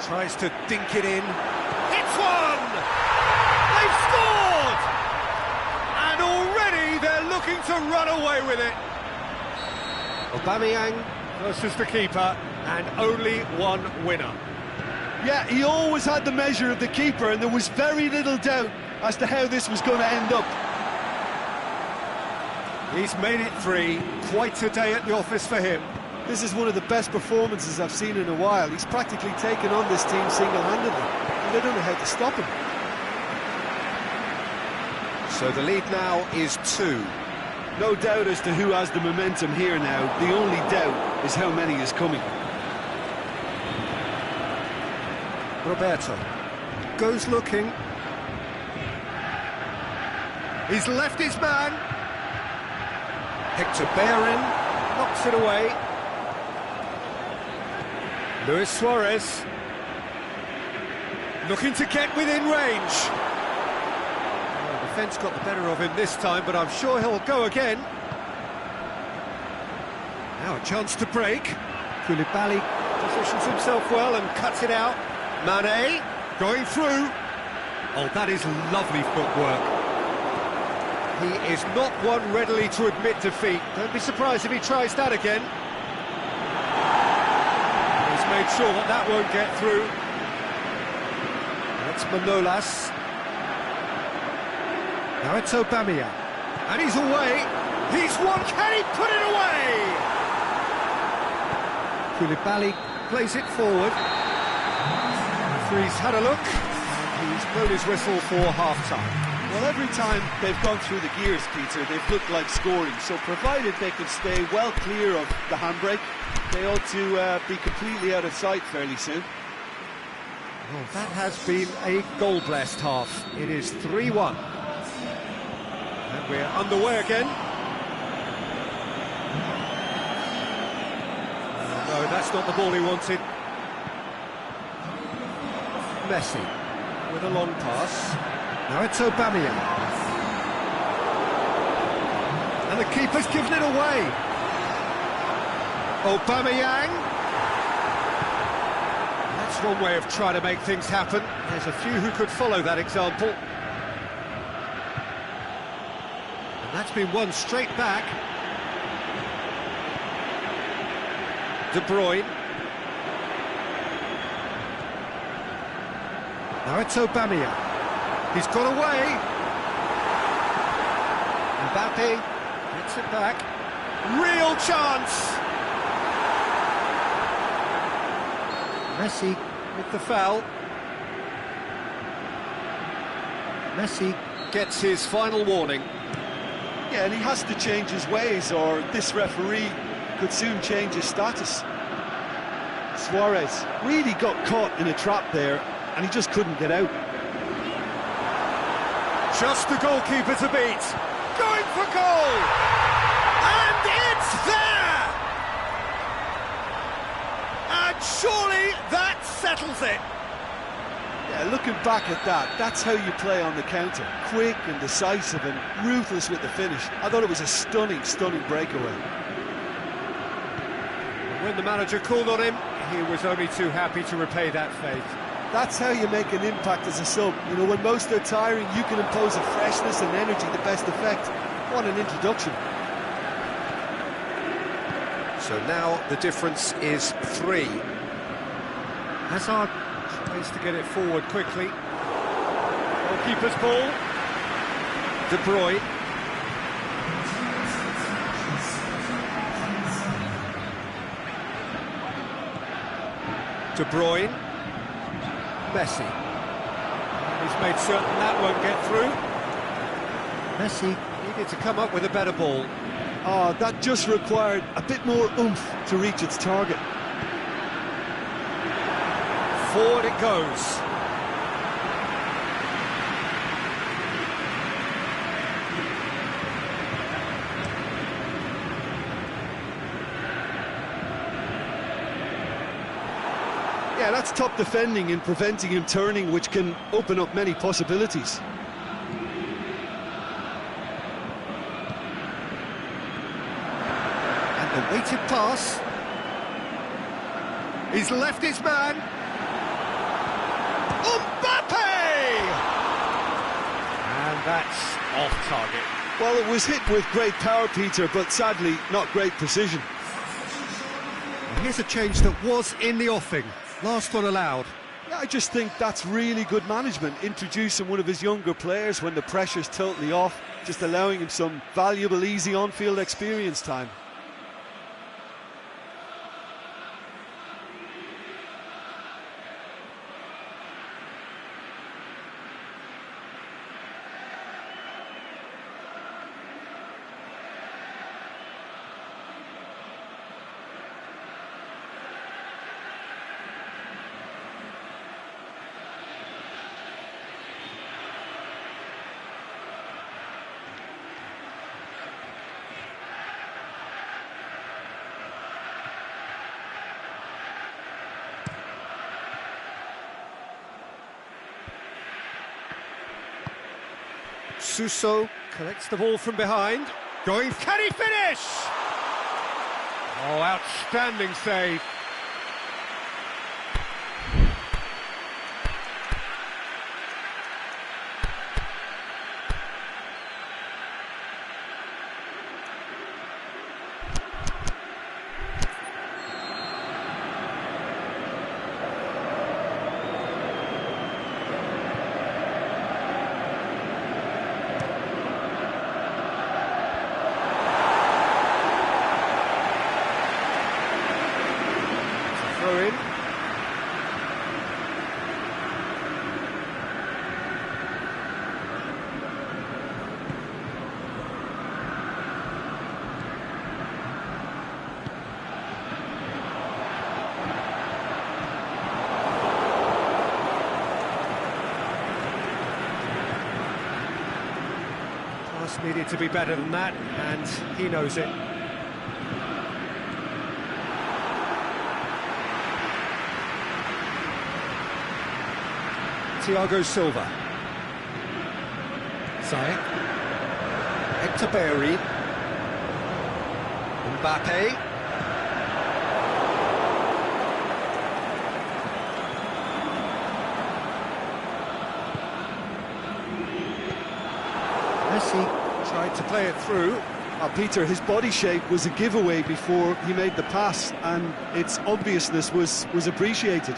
Tries to dink it in. It's one! They've scored! And already they're looking to run away with it. Aubameyang versus the keeper, and only one winner. Yeah, he always had the measure of the keeper, and there was very little doubt as to how this was going to end up. He's made it 3. Quite a day at the office for him. This is one of the best performances I've seen in a while. He's practically taken on this team single-handedly, and they don't know how to stop him. So the lead now is 2. No doubt as to who has the momentum here now. The only doubt is how many is coming. Roberto goes looking. He's left his man. Hector Bellerin knocks it away. Luis Suarez looking to get within range. Well, the defence got the better of him this time, but I'm sure he'll go again. Now a chance to break. Koulibaly positions himself well and cuts it out. Mane going through. Oh, that is lovely footwork. He is not one readily to admit defeat. Don't be surprised if he tries that again. He's made sure that that won't get through. That's Manolas. Now it's Aubameyang. And he's away. He's one. Can he put it away? Koulibaly plays it forward. He's had a look, and he's blown his whistle for half-time. Well, every time they've gone through the gears, Peter, they've looked like scoring. So provided they can stay well clear of the handbrake, they ought to be completely out of sight fairly soon. Well, that has been a goal-blessed half. It is 3-1. And we're underway again. No, that's not the ball he wanted. Messi with a long pass. Now it's Aubameyang. And the keeper's given it away. Aubameyang. That's one way of trying to make things happen. There's a few who could follow that example. And that's been won straight back. De Bruyne. Now it's Aubameyang. He's got away. Mbappe gets it back. Real chance. Messi with the foul. Messi gets his final warning. Yeah, and he has to change his ways, or this referee could soon change his status. Suarez really got caught in a trap there, and he just couldn't get out. Just the goalkeeper to beat. Going for goal! And it's there! And surely that settles it. Yeah, looking back at that, that's how you play on the counter. Quick and decisive and ruthless with the finish. I thought it was a stunning, stunning breakaway. When the manager called on him, he was only too happy to repay that faith. That's how you make an impact as a sub. You know, when most are tiring, you can impose a freshness and energy to best effect. What an introduction. So now the difference is 3. Hazard tries to get it forward quickly. Goalkeeper's ball. De Bruyne. De Bruyne. Messi. He's made certain that won't get through. Messi needed to come up with a better ball. Oh, that just required a bit more oomph to reach its target. Forward it goes. Yeah, that's top defending and preventing him turning, which can open up many possibilities. And the weighted pass. He's left his man. Mbappe! And that's off target. Well, it was hit with great power, Peter, but sadly, not great precision. And here's a change that was in the offing. Last one allowed. Yeah, I just think that's really good management, introducing one of his younger players when the pressure's totally off, just allowing him some valuable, easy on-field experience time. Suso collects the ball from behind. Going, can he finish? Oh, outstanding save. Throw in. Pass needed to be better than that, and he knows it. Thiago Silva. Ziyech. Hector Berry. Mbappe. Messi tried to play it through. Peter, his body shape was a giveaway before he made the pass, and its obviousness was appreciated.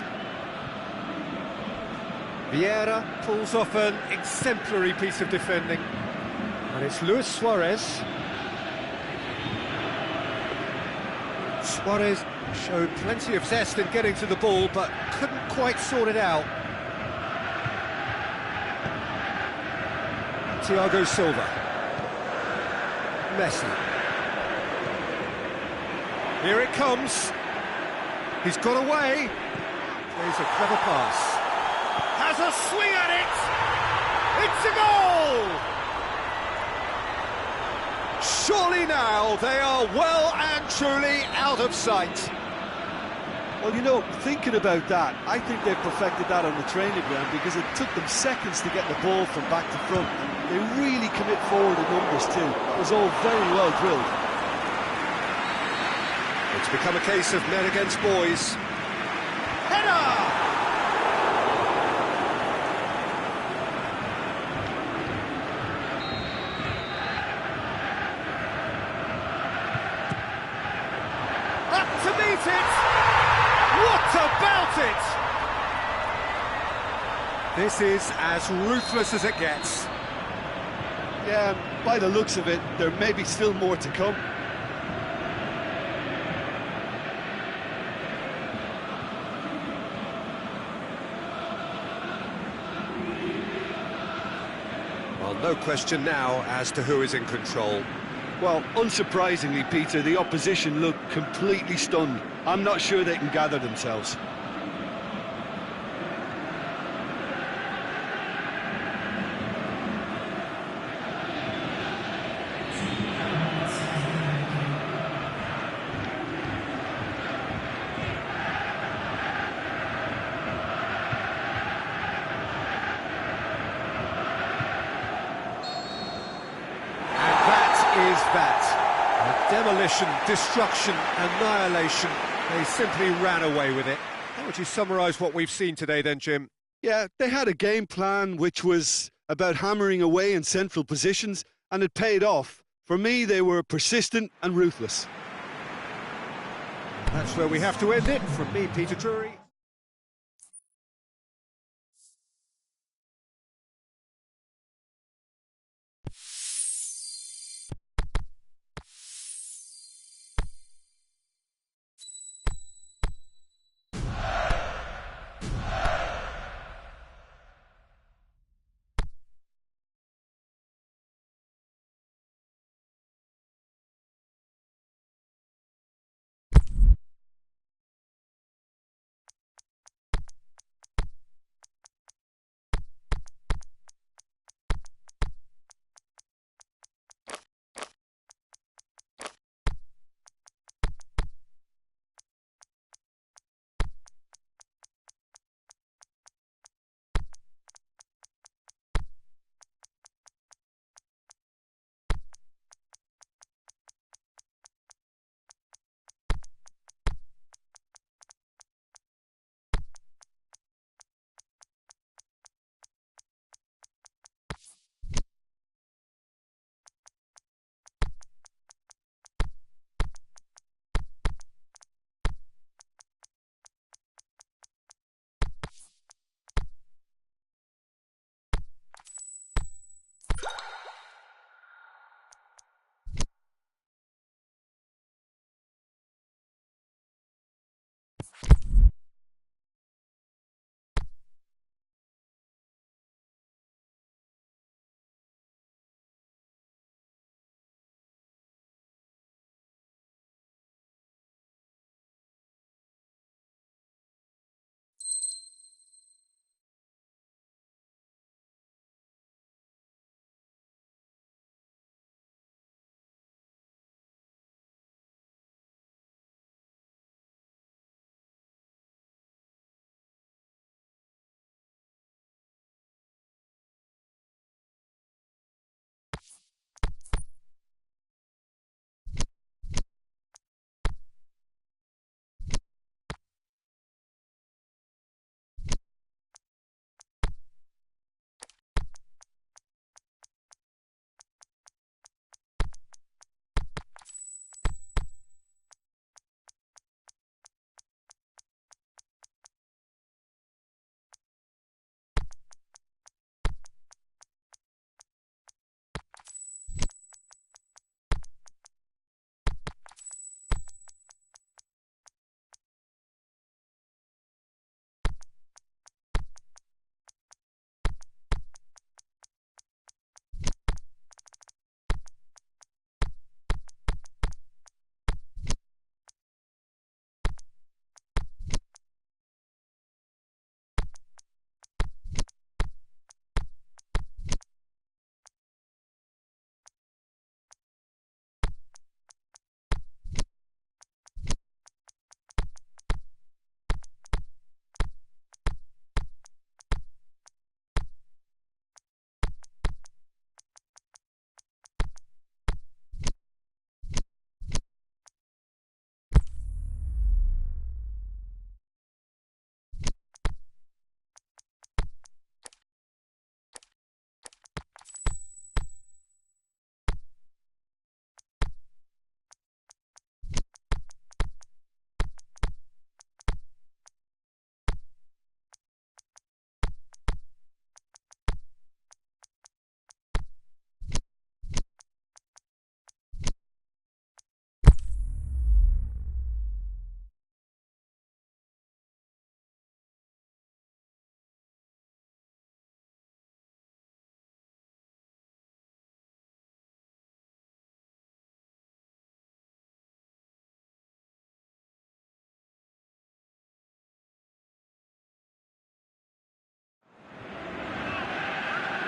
Vieira pulls off an exemplary piece of defending. And it's Luis Suarez. Suarez showed plenty of zest in getting to the ball, but couldn't quite sort it out. Thiago Silva. Messi. Here it comes. He's got away. Plays a clever pass. Has a swing at it! It's a goal! Surely now they are well and truly out of sight. Well, you know, thinking about that, I think they've perfected that on the training ground because it took them seconds to get the ball from back to front. And they really commit forward in numbers too. It was all very well drilled. It's become a case of men against boys. Header! To meet it! What about it? This is as ruthless as it gets. Yeah, by the looks of it, there may be still more to come. Well, no question now as to who is in control. Well, unsurprisingly, Peter, the opposition look completely stunned. I'm not sure they can gather themselves. that. Demolition, destruction, annihilation. They simply ran away with it. How would you summarise what we've seen today then, Jim? Yeah, they had a game plan which was about hammering away in central positions, and it paid off. For me, they were persistent and ruthless. That's where we have to end it. From me, Peter Drury.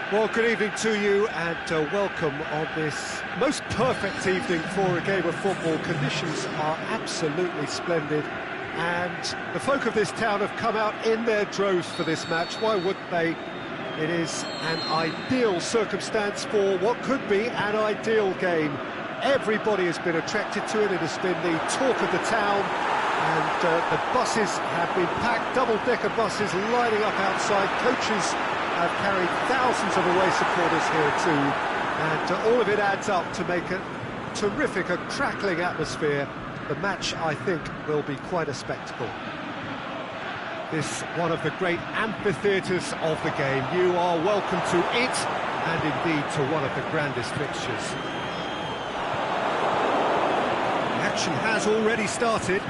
Well, good evening to you and welcome on this most perfect evening for a game of football. Conditions are absolutely splendid and the folk of this town have come out in their droves for this match. Why wouldn't they? It is an ideal circumstance for what could be an ideal game. Everybody has been attracted to it. It has been the talk of the town, and the buses have been packed, double-decker buses lining up outside. Coaches have carried thousands of away supporters here too, and all of it adds up to make a terrific, a crackling atmosphere. The match, I think, will be quite a spectacle. This one of the great amphitheatres of the game. You are welcome to it, and indeed to one of the grandest fixtures. The action has already started.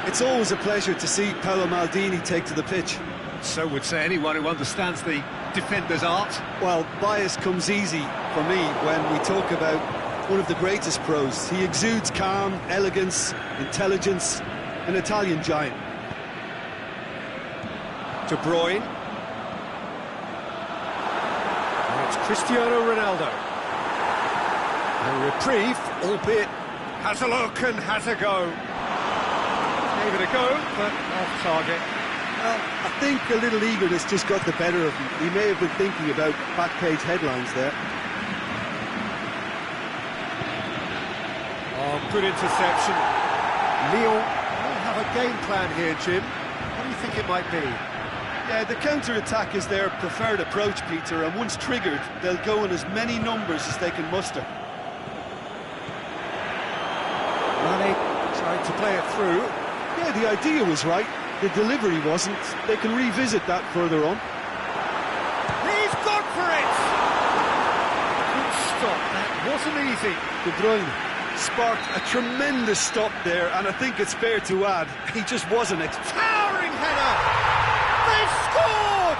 It's always a pleasure to see Paolo Maldini take to the pitch. So would say anyone who understands the defender's art. Well, bias comes easy for me when we talk about one of the greatest pros. He exudes calm, elegance, intelligence, an Italian giant. De Bruyne. And it's Cristiano Ronaldo. A reprieve, albeit has a look and has a go. Gave it a go, but off target. Well, I think a little eagerness just got the better of him. He may have been thinking about back-page headlines there. Oh, good interception. Lyon will have a game plan here, Jim. What do you think it might be? Yeah, the counter-attack is their preferred approach, Peter, and once triggered, they'll go in as many numbers as they can muster. Mane tried to play it through. Yeah, the idea was right. The delivery wasn't. They can revisit that further on. He's gone for it! Good stop, that wasn't easy. De Bruyne sparked a tremendous stop there, and I think it's fair to add, he just wasn't it. Towering header! They've scored!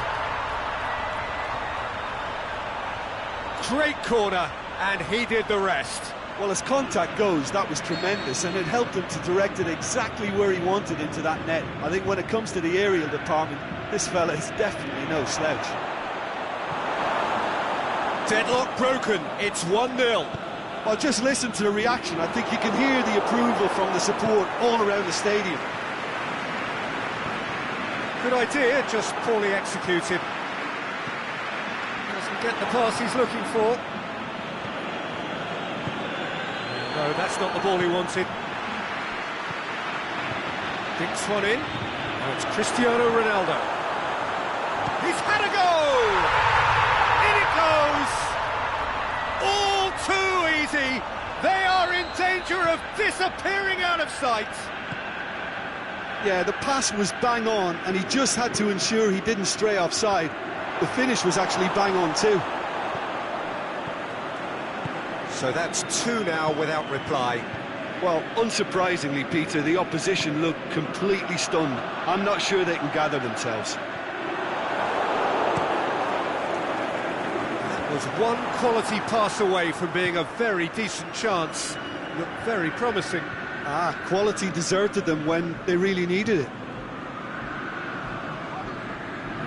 Great corner, and he did the rest. Well, as contact goes, that was tremendous, and it helped him to direct it exactly where he wanted into that net. I think when it comes to the aerial department, this fella is definitely no slouch. Deadlock broken, it's 1-0. Well, just listen to the reaction. I think you can hear the approval from the support all around the stadium. Good idea, just poorly executed. Doesn't get the pass he's looking for. No, that's not the ball he wanted. Dinks one in. Now it's Cristiano Ronaldo. He's had a goal! In it goes! All too easy! They are in danger of disappearing out of sight! Yeah, the pass was bang on, and he just had to ensure he didn't stray offside. The finish was actually bang on too. So that's 2 now without reply. Well, unsurprisingly, Peter, the opposition looked completely stunned. I'm not sure they can gather themselves. That was one quality pass away from being a very decent chance. Looked very promising. Quality deserted them when they really needed it.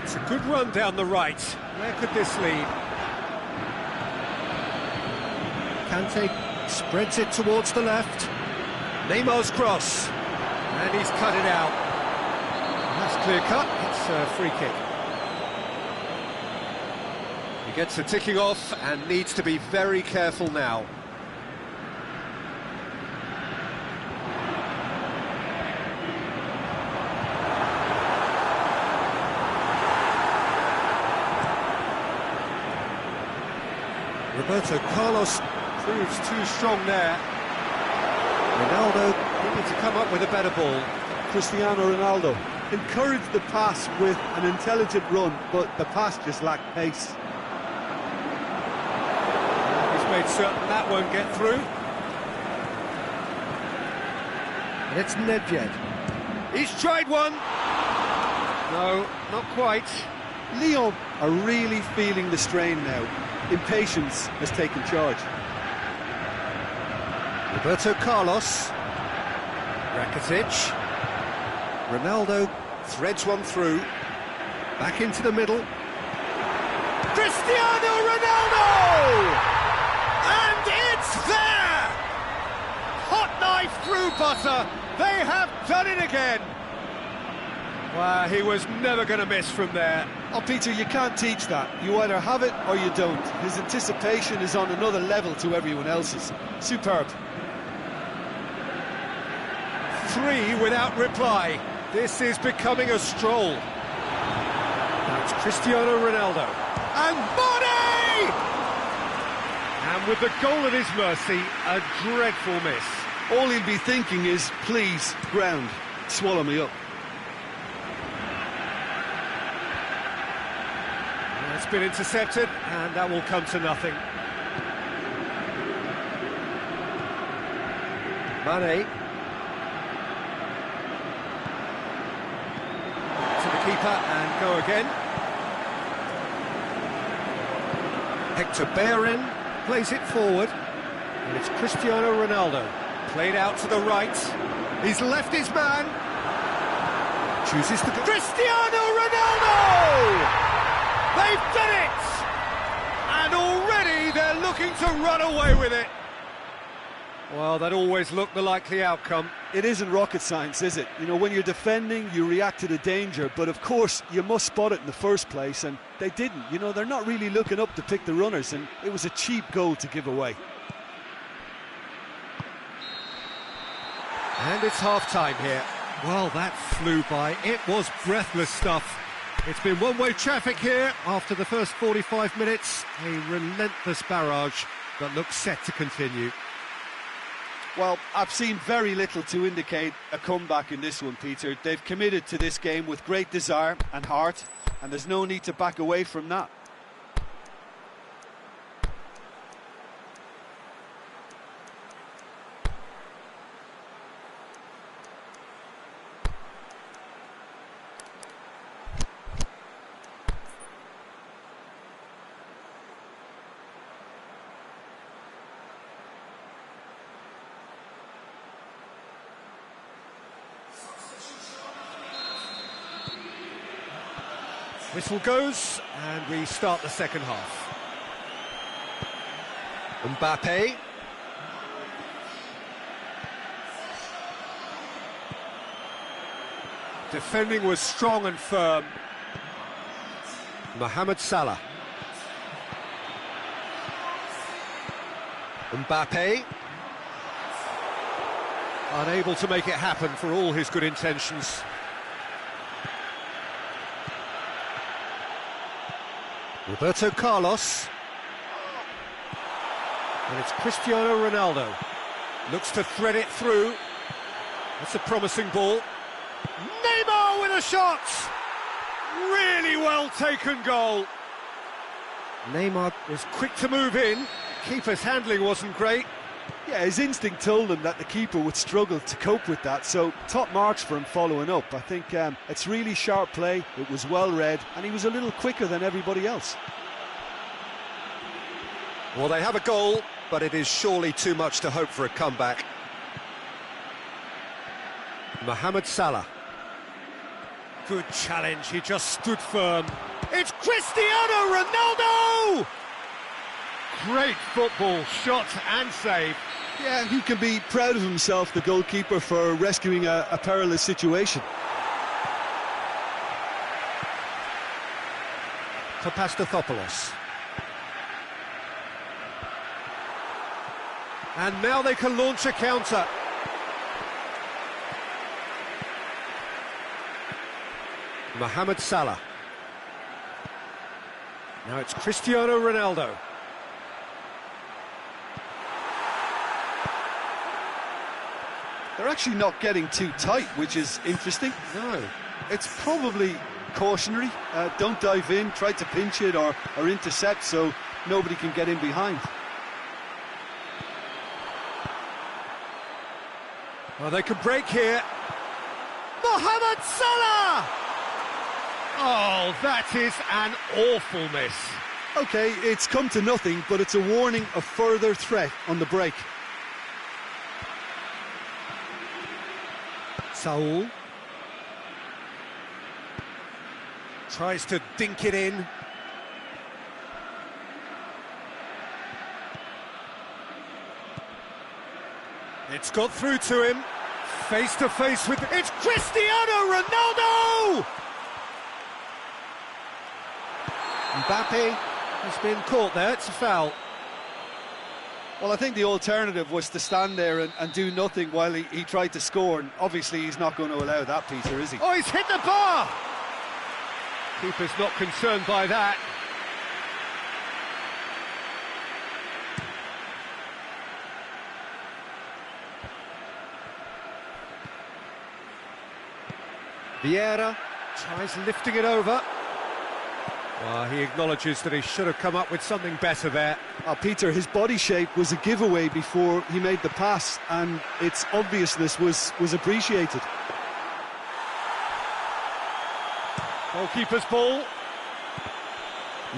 It's a good run down the right. Where could this lead? Kante spreads it towards the left. Neymar's cross. And he's cut it out. And that's clear cut. It's a free kick. He gets the ticking off and needs to be very careful now. Roberto Carlos proves too strong there. Ronaldo needed to come up with a better ball. Cristiano Ronaldo encouraged the pass with an intelligent run, but the pass just lacked pace. He's made certain that won't get through. And it's Nedved. He's tried one. No, not quite. Lyon are really feeling the strain now. Impatience has taken charge. Roberto Carlos. Rakitic. Ronaldo threads one through. Back into the middle. Cristiano Ronaldo! And it's there! Hot knife through butter. They have done it again. Well, he was never going to miss from there. Oh, Peter, you can't teach that. You either have it or you don't. His anticipation is on another level to everyone else's. Superb. 3 without reply. This is becoming a stroll. Now it's Cristiano Ronaldo. And Body! And with the goal at his mercy, a dreadful miss. All he'll be thinking is, please, ground, swallow me up. It's been intercepted, and that will come to nothing. Mane. To the keeper, and go again. Hector Bellerin plays it forward, and it's Cristiano Ronaldo. Played out to the right. He's left his man. Chooses to go. Cristiano Ronaldo! They've done it! And already they're looking to run away with it. Well, that always looked the likely outcome. It isn't rocket science, is it? You know, when you're defending, you react to the danger, but of course, you must spot it in the first place, and they didn't. You know, they're not really looking up to pick the runners, and it was a cheap goal to give away. And it's half-time here. Well, that flew by. It was breathless stuff. It's been one-way traffic here after the first 45 minutes. A relentless barrage that looks set to continue. Well, I've seen very little to indicate a comeback in this one, Peter. They've committed to this game with great desire and heart, and there's no need to back away from that. Whistle goes, and we start the second half. Mbappe. Defending was strong and firm. Mohamed Salah. Mbappe. Unable to make it happen for all his good intentions. Roberto Carlos. And it's Cristiano Ronaldo. Looks to thread it through. That's a promising ball. Neymar with a shot! Really well taken goal. Neymar was quick to move in. Keeper's handling wasn't great. Yeah, his instinct told him that the keeper would struggle to cope with that, so top marks for him following up. I think it's really sharp play, it was well read, and he was a little quicker than everybody else. Well, they have a goal, but it is surely too much to hope for a comeback. Mohamed Salah. Good challenge, he just stood firm. It's Cristiano Ronaldo! Great football, shot and save. Yeah, he can be proud of himself, the goalkeeper, for rescuing a perilous situation. Papastathopoulos. And now they can launch a counter. Mohamed Salah. Now it's Cristiano Ronaldo. They're actually not getting too tight, which is interesting. No. It's probably cautionary. Don't dive in, try to pinch it or intercept so nobody can get in behind. Well, they could break here. Mohamed Salah! Oh, that is an awful miss. OK, it's come to nothing, but it's a warning of further threat on the break. Saul tries to dink it in. It's got through to him. face to face with... It's Cristiano Ronaldo! Mbappe has been caught there, it's a foul. Well, I think the alternative was to stand there and do nothing while he tried to score, and obviously he's not going to allow that, Peter, is he? Oh, he's hit the bar! Keeper's not concerned by that. Vieira tries lifting it over. Well, he acknowledges that he should have come up with something better there. Peter, his body shape was a giveaway before he made the pass, and its obviousness was appreciated. Goalkeeper's ball.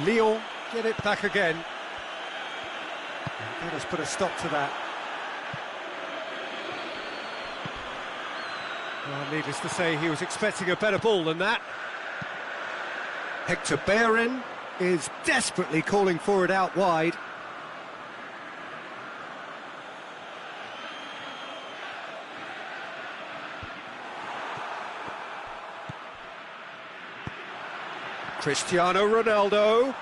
Lyon get it back again. And let us put a stop to that. Well, needless to say, he was expecting a better ball than that. Hector Bellerin is desperately calling for it out wide. Cristiano Ronaldo.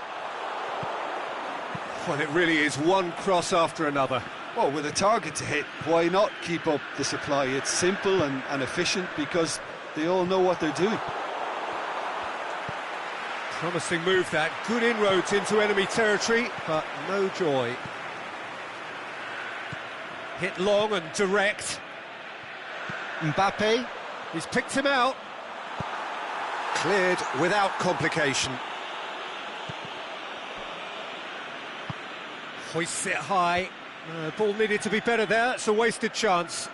Well, it really is one cross after another. Well, with a target to hit, why not keep up the supply? It's simple and efficient because they all know what they're doing. Promising move that, good inroads into enemy territory, but no joy. Hit long and direct. Mbappe, he's picked him out. Cleared without complication. Hoists it high. Ball needed to be better there, it's a wasted chance.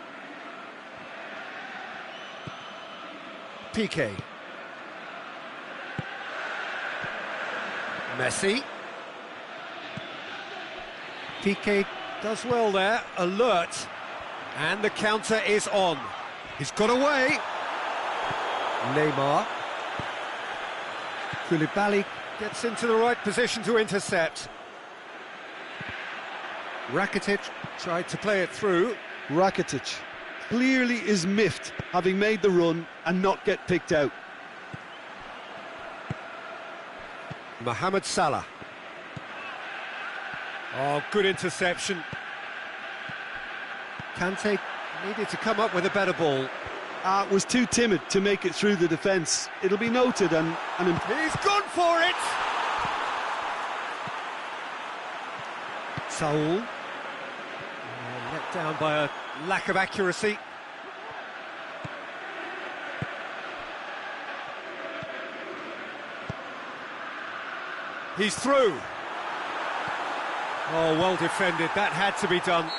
Piqué. Messi. Piqué does well there, alert. And the counter is on. He's got away. Neymar. Koulibaly gets into the right position to intercept. Rakitic tried to play it through. Rakitic clearly is miffed, having made the run and not get picked out. Mohamed Salah. Oh, good interception. Kante needed to come up with a better ball. Was too timid to make it through the defence. It'll be noted and he's gone for it! Saul. Let down by a lack of accuracy. He's through. Oh, well defended. That had to be done.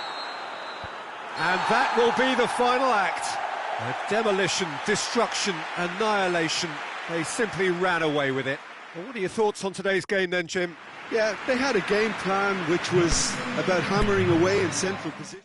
And that will be the final act. A demolition, destruction, annihilation. They simply ran away with it. Well, what are your thoughts on today's game then, Jim? yeah, they had a game plan which was about hammering away in central position.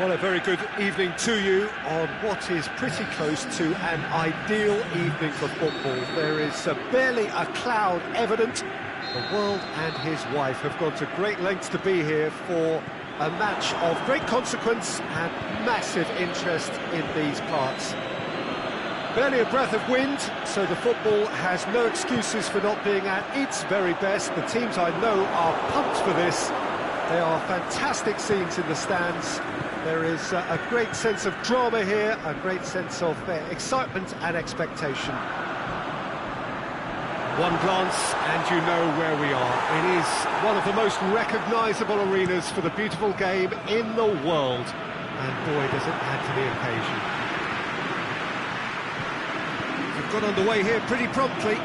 Well, a very good evening to you on what is pretty close to an ideal evening for football. There is barely a cloud evident. The world and his wife have gone to great lengths to be here for a match of great consequence and massive interest in these parts. Barely a breath of wind, so the football has no excuses for not being at its very best. The teams I know are pumped for this. There are fantastic scenes in the stands. There is a great sense of drama here, a great sense of excitement and expectation. One glance and you know where we are. It is one of the most recognisable arenas for the beautiful game in the world. And boy, does it add to the occasion. We've got underway here pretty promptly.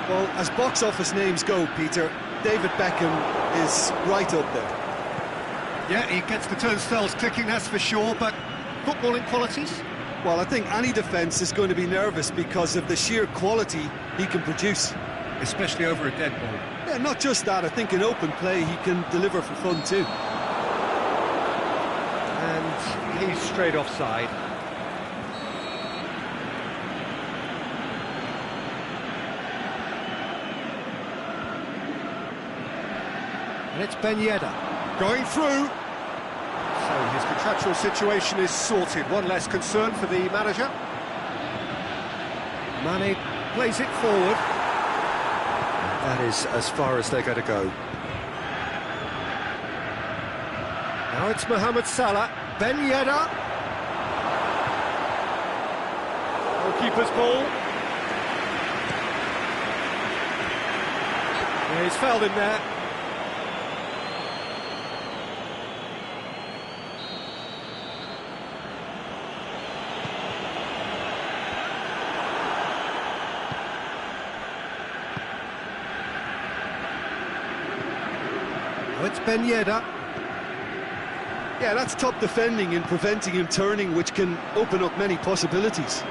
Well, as box office names go, Peter, David Beckham is right up there. Yeah, he gets the turnstiles clicking, that's for sure, but footballing qualities? Well, I think any defence is going to be nervous because of the sheer quality he can produce. Especially over a dead ball. Yeah, not just that, I think in open play he can deliver for fun too. And he's straight offside. And it's Ben Yedder going through. So his contractual situation is sorted. One less concern for the manager. Mane plays it forward. That is as far as they're going to go. Now it's Mohamed Salah. Ben Yedder. Goalkeeper's ball. Yeah, he's fouled him there. It's Ben Yedder. Yeah, that's top defending and preventing him turning, which can open up many possibilities.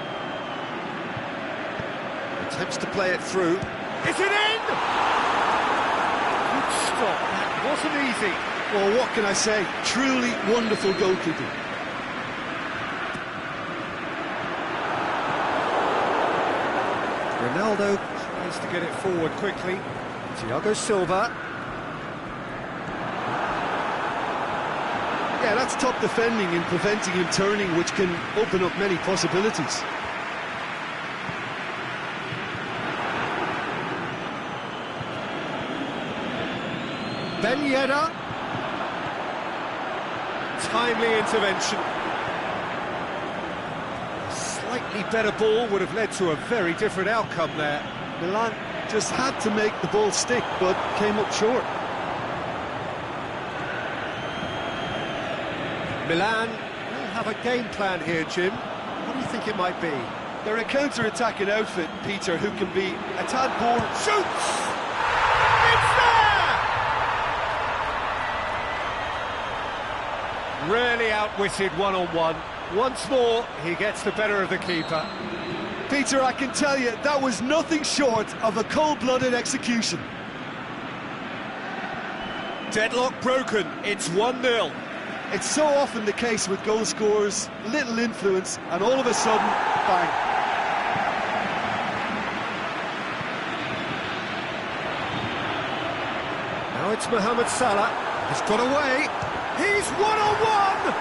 Attempts to play it through. Is it in? Good stop. That wasn't easy. Well, what can I say? Truly wonderful goalkeeping. Ronaldo tries to get it forward quickly. Thiago Silva. Yeah, that's top defending and preventing him turning, which can open up many possibilities. Ben Yedder. Timely intervention. A slightly better ball would have led to a very different outcome there. Milan just had to make the ball stick, but came up short. Milan will have a game plan here, Jim. What do you think it might be? They're a counter-attacking outfit, Peter, who can be a tad more... Shoots! It's there! Really outwitted one-on-one. Once more, he gets the better of the keeper. Peter, I can tell you, that was nothing short of a cold-blooded execution. Deadlock broken. It's 1-0. It's so often the case with goal scorers, little influence, and all of a sudden, bang. Now it's Mohamed Salah. He's got away. He's one-on-one!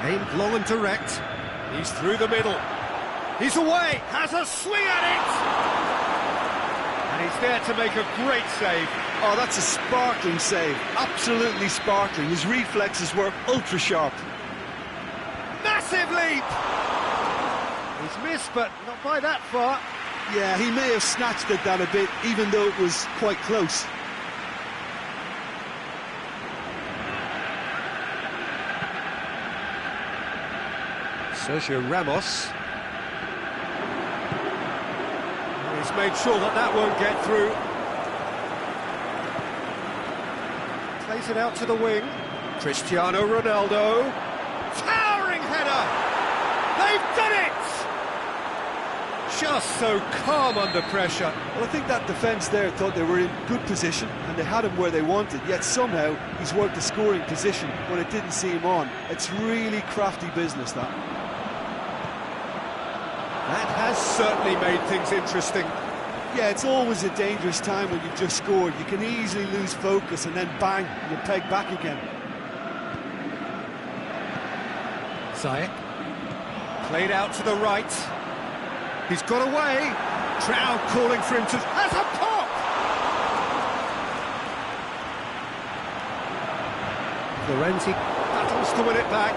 Aimed long and direct. He's through the middle. He's away. Has a swing at it! And he's there to make a great save. Oh, that's a sparkling save. Absolutely sparkling. His reflexes were ultra-sharp. Massive leap! He's missed, but not by that far. Yeah, he may have snatched at that a bit, even though it was quite close. Sergio Ramos. He's made sure that that won't get through. Plays it out to the wing. Cristiano Ronaldo. Towering header! They've done it! just so calm under pressure. Well, I think that defence there thought they were in good position and they had him where they wanted, yet somehow he's worked the scoring position when it didn't see him on. It's really crafty business, that. That has certainly made things interesting. Yeah, it's always a dangerous time when you've just scored. You can easily lose focus and then bang, you're pegged back again. Zayek. Played out to the right. He's got away. Trout calling for him to... Has a pop! Florenzi battles to win it back.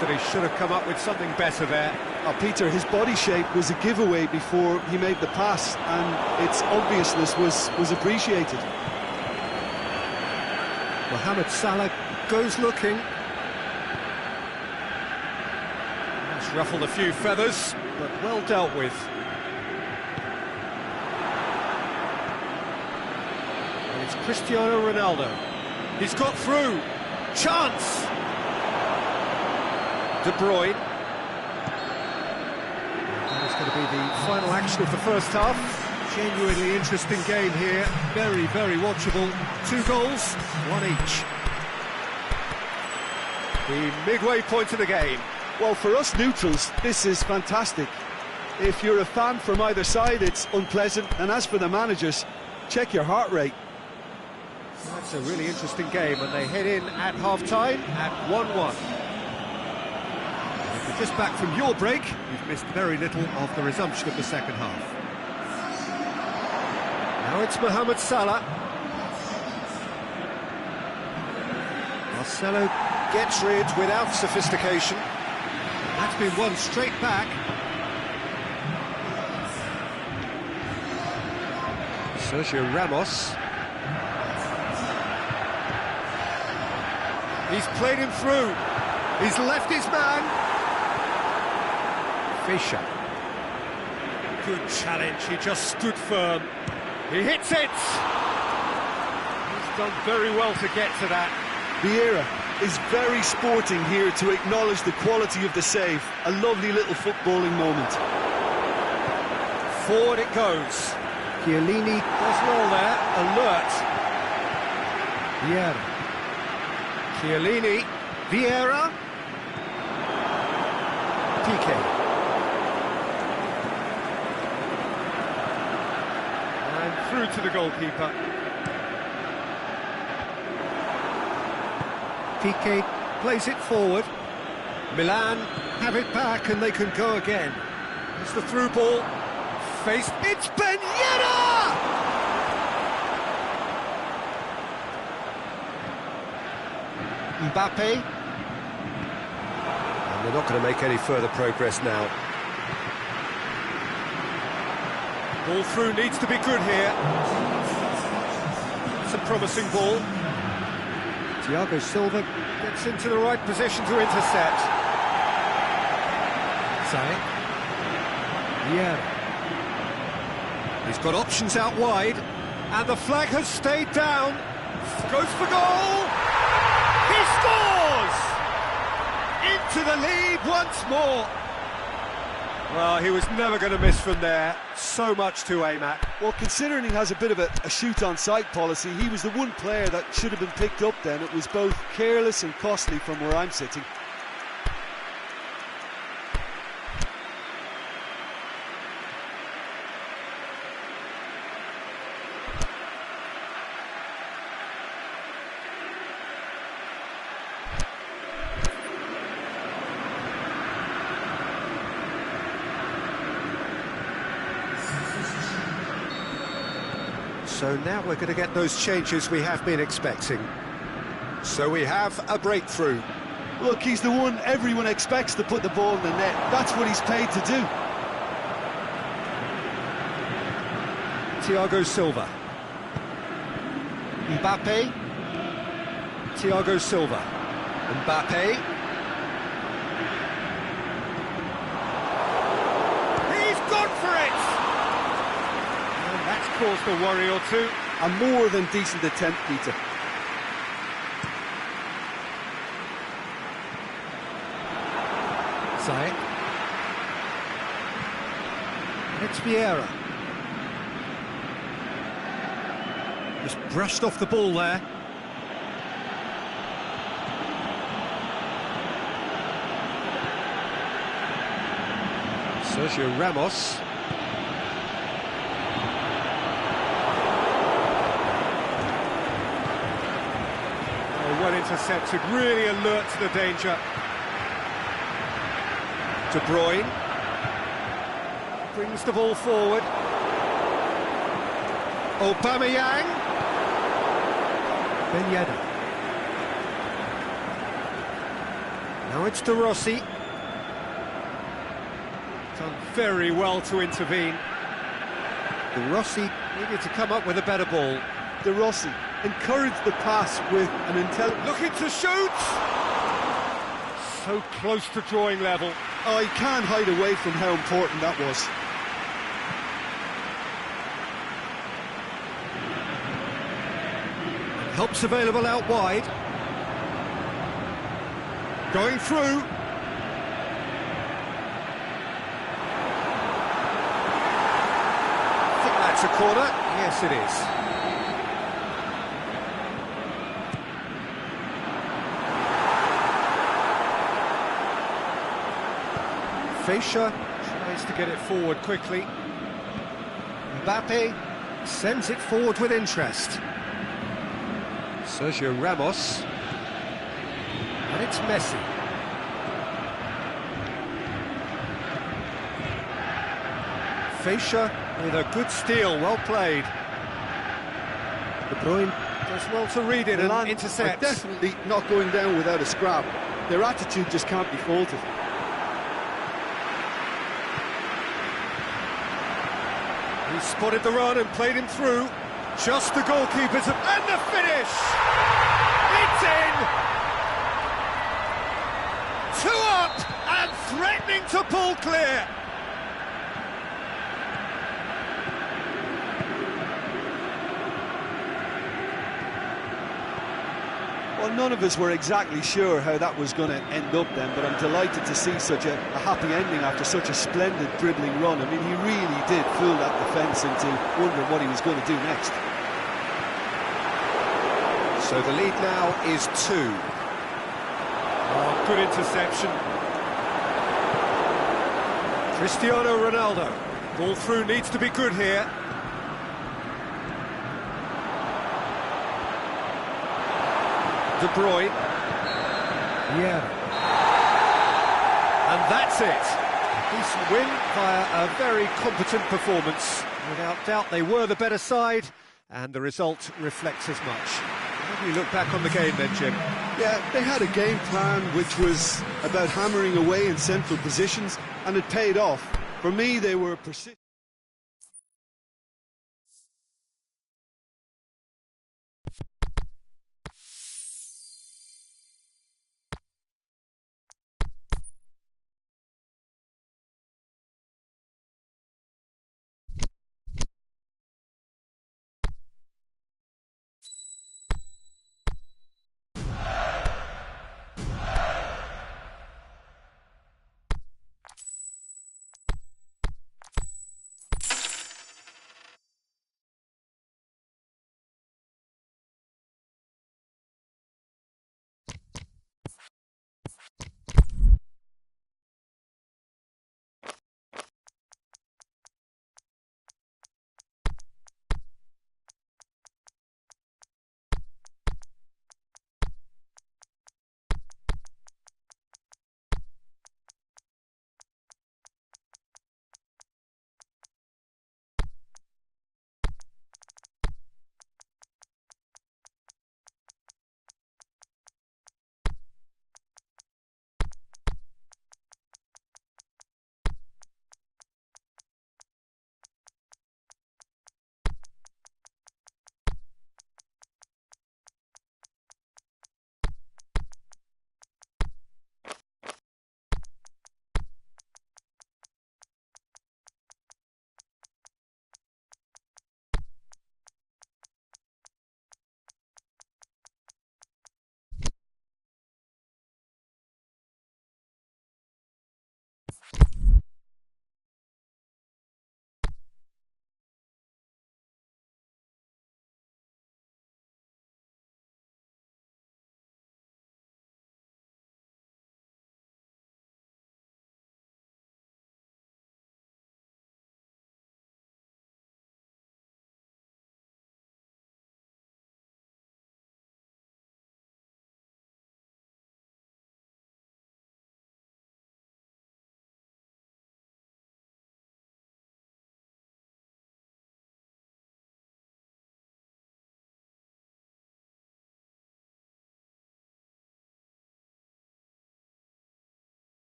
That he should have come up with something better there. Oh, Peter, his body shape was a giveaway before he made the pass, and its obviousness was appreciated. Mohamed Salah goes looking. That's ruffled a few feathers, but well dealt with. And it's Cristiano Ronaldo. He's got through. Chance! De Bruyne. That is going to be the final action of the first half. Genuinely interesting game here. Very, very watchable. 2 goals, 1 each. The midway point of the game. Well, for us neutrals, this is fantastic. If you're a fan from either side, it's unpleasant. And as for the managers, check your heart rate. That's a really interesting game, and they head in at half-time at 1-1. Just back from your break, you've missed very little of the resumption of the second half. Now it's Mohamed Salah. Marcelo gets rid without sophistication. That's been won straight back. Sergio Ramos. He's played him through. He's left his man. Fischer. Good challenge, he just stood firm. He hits it! He's done very well to get to that. Vieira is very sporting here to acknowledge the quality of the save. A lovely little footballing moment. Forward it goes. Chiellini does well there, alert. Vieira. Chiellini. Vieira. Piqué. Through to the goalkeeper. Piqué plays it forward. Milan have it back and they can go again. It's the through ball. Faced. It's Ben Yedder! Mbappe. And they're not going to make any further progress now. Ball through needs to be good here. It's a promising ball. Thiago Silva gets into the right position to intercept. Zayek. Vieira. He's got options out wide, and the flag has stayed down. Goes for goal. He scores! Into the lead once more. Well, he was never going to miss from there. So much to aim at. Well, considering he has a bit of a shoot-on-sight policy, he was the one player that should have been picked up then. It was both careless and costly from where I'm sitting. So now we're going to get those changes we have been expecting. So we have a breakthrough. Look, he's the one everyone expects to put the ball in the net. That's what he's paid to do. Thiago Silva. Mbappe. Thiago Silva. Mbappe. He's gone for it! And that's caused a worry or two. A more than decent attempt, Peter. Zayek. It's Vieira. Just brushed off the ball there. Sergio Ramos. Oh, well intercepted, really alert to the danger. De Bruyne brings the ball forward. Aubameyang. Ben Yedder. Now it's De Rossi. Done very well to intervene. De Rossi needed to come up with a better ball. De Rossi encouraged the pass with an intelligent... Looking to shoot! So close to drawing level. Oh, he can't hide away from how important that was. Help's available out wide. Going through. I think that's a corner. Yes, it is. Fischer tries to get it forward quickly. Mbappe sends it forward with interest. Sergio Ramos. And it's Messi. Fischer with a good steal, well played. De Bruyne does well to read it and intercept. Definitely not going down without a scrap. Their attitude just can't be faulted. He spotted the run and played him through. Just the goalkeepers and the finish! It's in! 2 up and threatening to pull clear. Well, none of us were exactly sure how that was going to end up then, but I'm delighted to see such a happy ending after such a splendid dribbling run. I mean, he really did fool that defence into wondering what he was going to do next. So the lead now is 2. Oh, good interception. Cristiano Ronaldo. Ball through needs to be good here. De Bruyne. Yeah. And that's it. A decent win via a very competent performance. Without doubt, they were the better side, and the result reflects as much. How do you look back on the game then, Jim? Yeah, they had a game plan which was about hammering away in central positions, and it paid off. For me, they were persistent.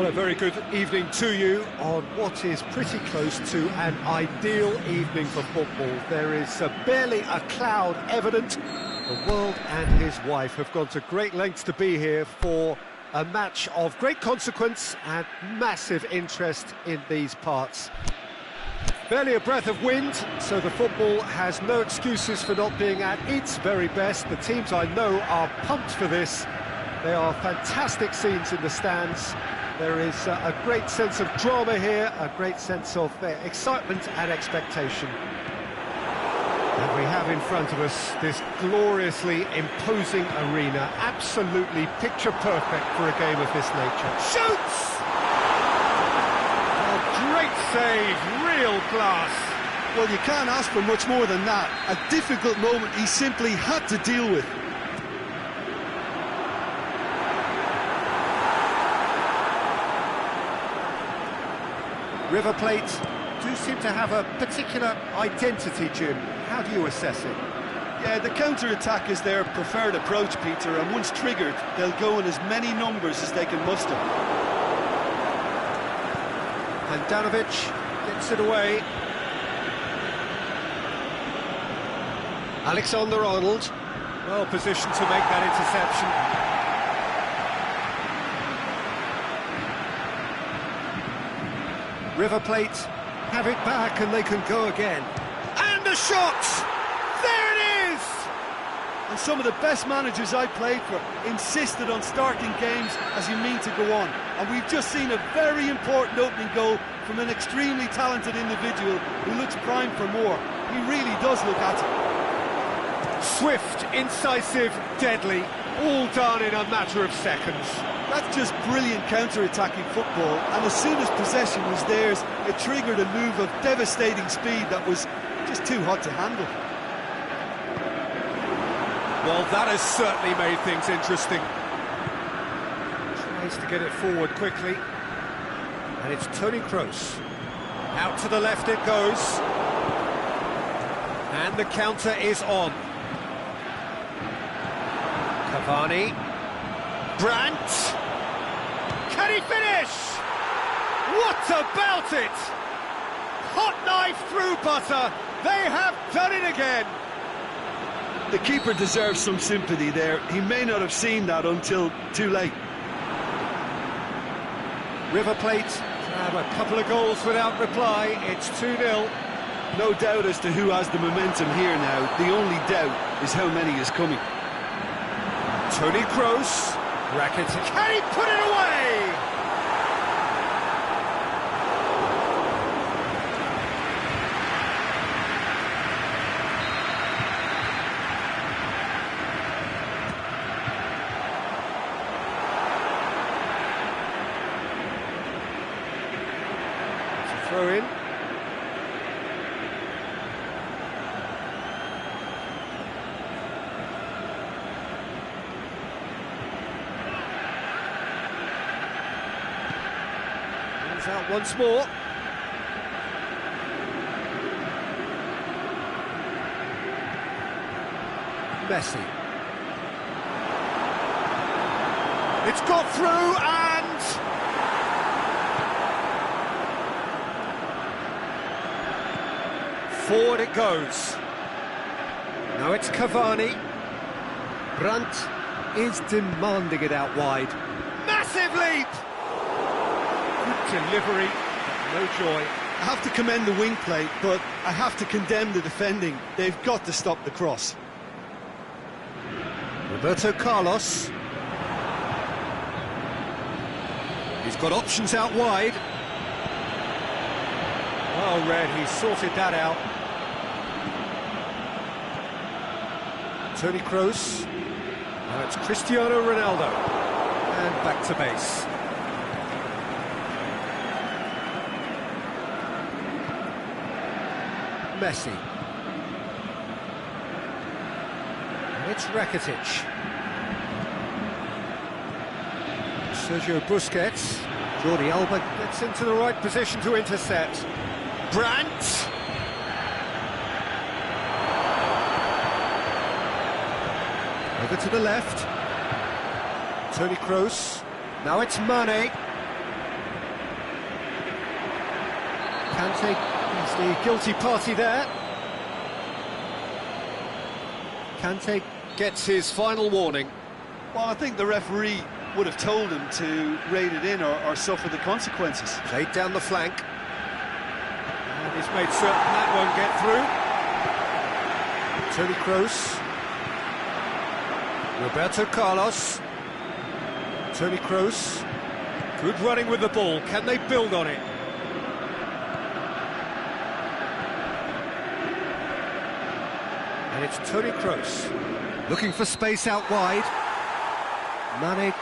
Well, a very good evening to you on what is pretty close to an ideal evening for football. There is barely a cloud evident. The world and his wife have gone to great lengths to be here for a match of great consequence and massive interest in these parts. Barely a breath of wind, so the football has no excuses for not being at its very best. The teams I know are pumped for this. They are fantastic scenes in the stands. There is a great sense of drama here, a great sense of excitement and expectation. And we have in front of us this gloriously imposing arena, absolutely picture perfect for a game of this nature. Shoots! Oh, great save, real class. Well, you can't ask for much more than that. A difficult moment he simply had to deal with. River Plate do seem to have a particular identity, Jim. How do you assess it? Yeah, the counter-attack is their preferred approach, Peter, and once triggered, they'll go in as many numbers as they can muster. Handanovic gets it away. Alexander-Arnold, well positioned to make that interception. River Plate have it back and they can go again. And a shot! There it is! And some of the best managers I played for insisted on starting games as you mean to go on. And we've just seen a very important opening goal from an extremely talented individual who looks primed for more. He really does look at it. Swift, incisive, deadly, all done in a matter of seconds. That's just brilliant counter-attacking football, and as soon as possession was theirs, it triggered a move of devastating speed that was just too hot to handle. Well, that has certainly made things interesting. Tries to get it forward quickly. And it's Toni Kroos. Out to the left it goes. And the counter is on. Cavani. Brandt. Can he finish? What about it? Hot knife through butter. They have done it again. The keeper deserves some sympathy there. He may not have seen that until too late. River Plate have a couple of goals without reply. It's 2-0. No doubt as to who has the momentum here now. The only doubt is how many is coming. Toni Kroos. Rakitic. Can he put it away? It's a throw in. Out once more. Messi. It's got through and... forward it goes. Now it's Cavani. Brandt is demanding it out wide. Massive leap! Delivery, no joy. I have to commend the wing play, but I have to condemn the defending. They've got to stop the cross. Roberto Carlos. He's got options out wide. Well read, he sorted that out. Toni Kroos. Now it's Cristiano Ronaldo. And back to base. Messi. And it's Rakitic. Sergio Busquets. Jordi Alba gets into the right position to intercept. Brandt. Over to the left. Toni Kroos. Now it's Mane. Kante is the guilty party there. Kante gets his final warning. Well, I think the referee would have told him to rate it in or suffer the consequences. Played down the flank. And he's made certain that won't get through. Toni Kroos. Roberto Carlos. Toni Kroos. Good running with the ball. Can they build on it? And it's Toni Kroos. Looking for space out wide. Mane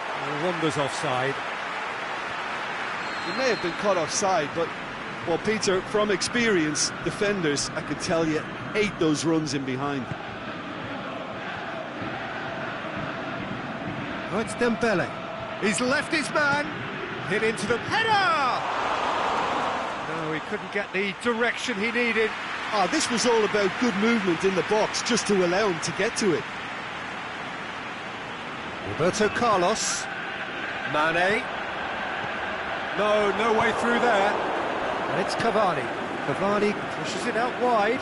wanders offside. He may have been caught offside, but, well, Peter, from experience, defenders, I can tell you, hate those runs in behind. Oh, it's Dembele. He's left his man. Hit into the header! No, he couldn't get the direction he needed. This was all about good movement in the box, just to allow him to get to it. Roberto Carlos. Mane. No way through there. And it's Cavani. Cavani pushes it out wide.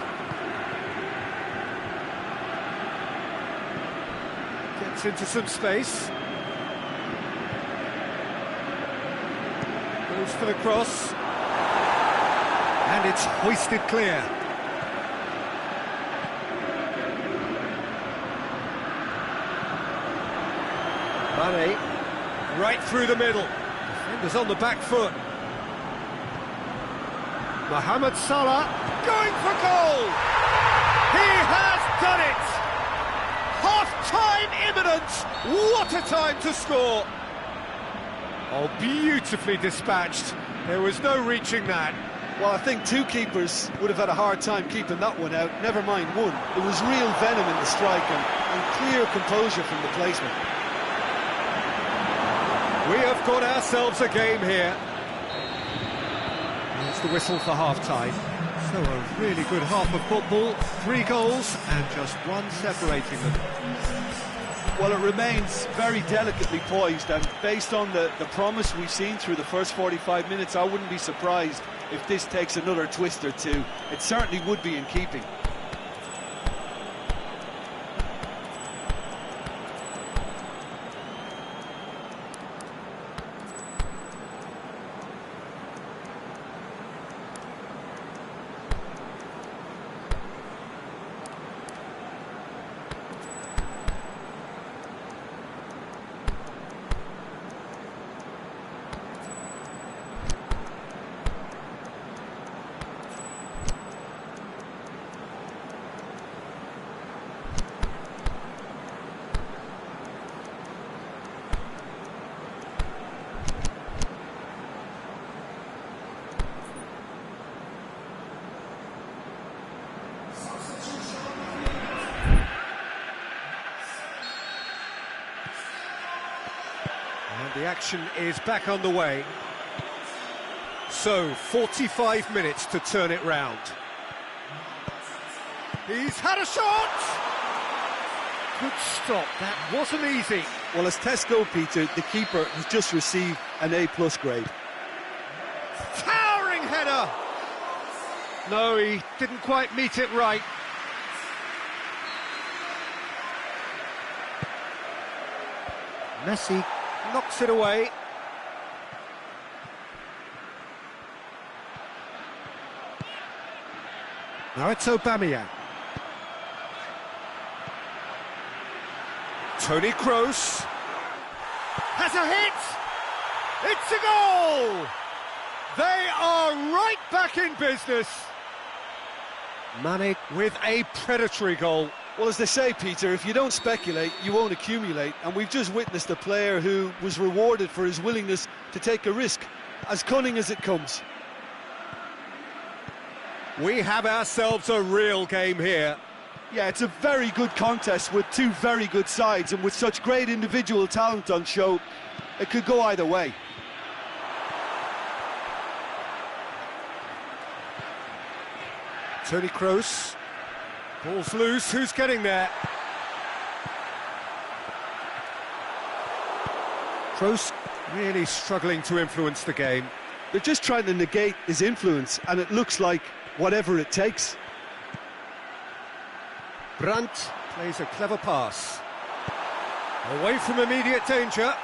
Gets into some space. Goes for the cross. And it's hoisted clear. Mane, right through the middle. Defenders on the back foot. Mohamed Salah going for goal. He has done it. Half-time imminent. What a time to score. Oh, beautifully dispatched. There was no reaching that. Well, I think two keepers would have had a hard time keeping that one out, never mind one. It was real venom in the strike and clear composure from the placement. We have got ourselves a game here. There's the whistle for half-time. So a really good half of football, 3 goals and just one separating them. Well, it remains very delicately poised, and based on the promise we've seen through the first 45 minutes, I wouldn't be surprised if this takes another twist or two. It certainly would be in keeping. And the action is back on the way. So, 45 minutes to turn it round. He's had a shot! Good stop, that wasn't easy. Well, as tests go, Peter, the keeper has just received an A+ grade. Towering header! No, he didn't quite meet it right. Messi knocks it away. Now it's Aubameyang. Toni Kroos has a hit. It's a goal. They are right back in business. Mane with a predatory goal. Well, as they say, Peter, if you don't speculate, you won't accumulate. And we've just witnessed a player who was rewarded for his willingness to take a risk, as cunning as it comes. We have ourselves a real game here. Yeah, it's a very good contest with two very good sides, and with such great individual talent on show, it could go either way. Toni Kroos. Ball's loose, who's getting there? Kroos really struggling to influence the game. They're just trying to negate his influence, and it looks like whatever it takes. Brandt plays a clever pass. Away from immediate danger.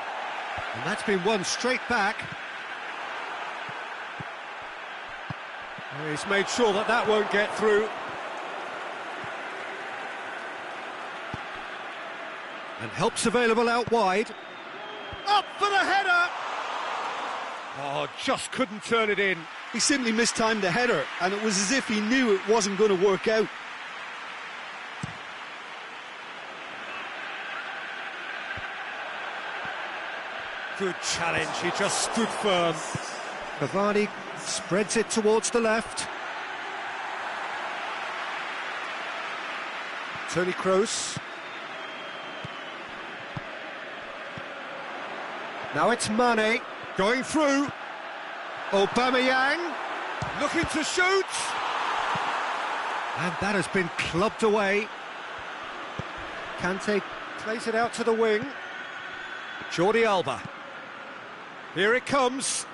And that's been won straight back. He's made sure that that won't get through. And help's available out wide. Up for the header! Oh, just couldn't turn it in. He simply mistimed the header, and it was as if he knew it wasn't going to work out. Good challenge, he just stood firm. Cavani spreads it towards the left. Toni Kroos. Now it's Mane, going through. Aubameyang, looking to shoot. And that has been clubbed away. Kante plays it out to the wing. Jordi Alba. Here it comes.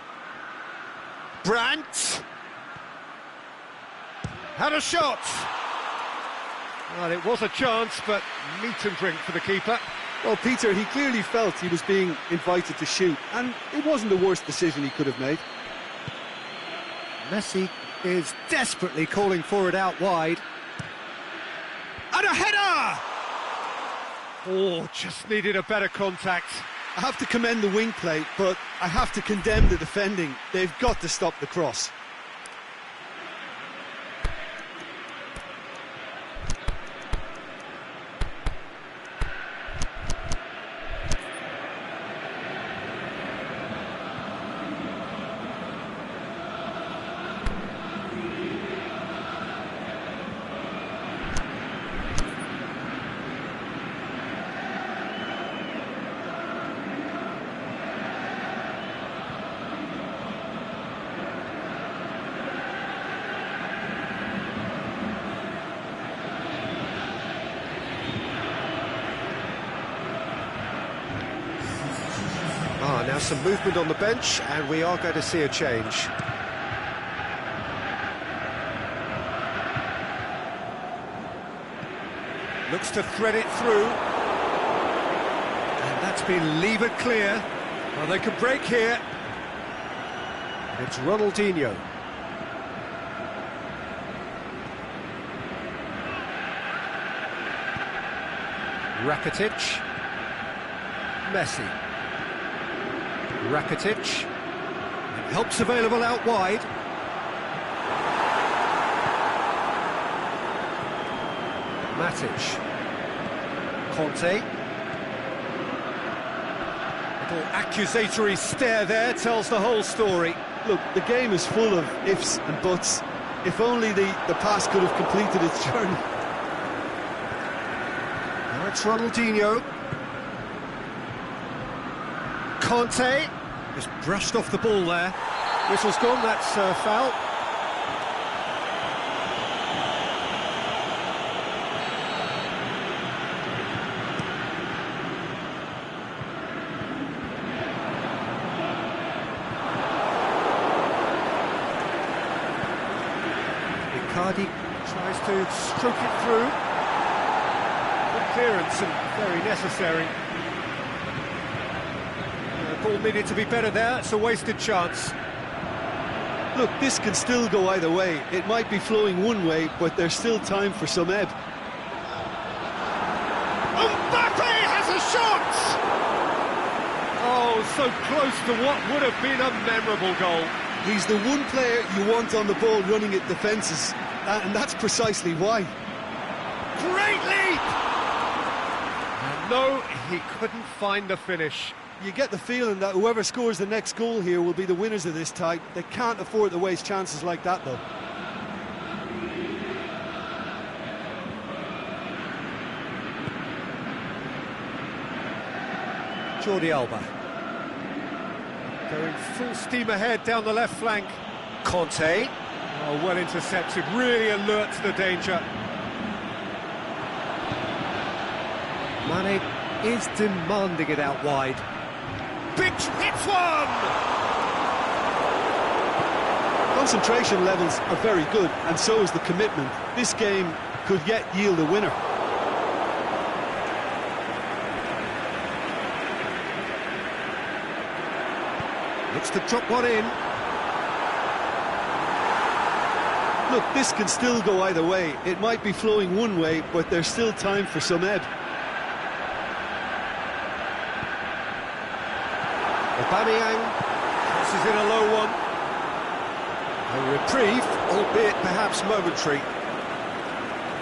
Brandt. Had a shot. Well, it was a chance, but meat and drink for the keeper. Well, Peter, he clearly felt he was being invited to shoot, and it wasn't the worst decision he could have made. Messi is desperately calling for it out wide. And a header! Oh, just needed a better contact. I have to commend the wing play, but I have to condemn the defending. They've got to stop the cross. Now some movement on the bench, and we are going to see a change. Looks to thread it through. And that's been levered clear. Well, they could break here. It's Ronaldinho. Rakitic. Messi. Rakitic, and help's available out wide. Matic, Conte. Little accusatory stare there tells the whole story. Look, the game is full of ifs and buts. If only the pass could have completed its journey. Now it's Ronaldinho. Conte just brushed off the ball there. Whistle's gone, that's foul. Icardi tries to stroke it through. Good clearance and very necessary. Ball needed to be better there, it's a wasted chance. Look, this can still go either way. It might be flowing one way, but there's still time for some ebb. Mbappe has a shot! Oh, so close to what would have been a memorable goal. He's the one player you want on the ball running at defences, and that's precisely why. Great leap! And no, he couldn't find the finish. You get the feeling that whoever scores the next goal here will be the winners of this tie. They can't afford to waste chances like that, though. Jordi Alba. Going full steam ahead down the left flank. Conte. Oh, well intercepted, really alert to the danger. Mane is demanding it out wide. Big hits one! Concentration levels are very good, and so is the commitment. This game could yet yield a winner. Looks to drop one in. Look, this can still go either way. It might be flowing one way, but there's still time for some ebb. Aubameyang crosses in a low one. A reprieve, albeit perhaps momentary.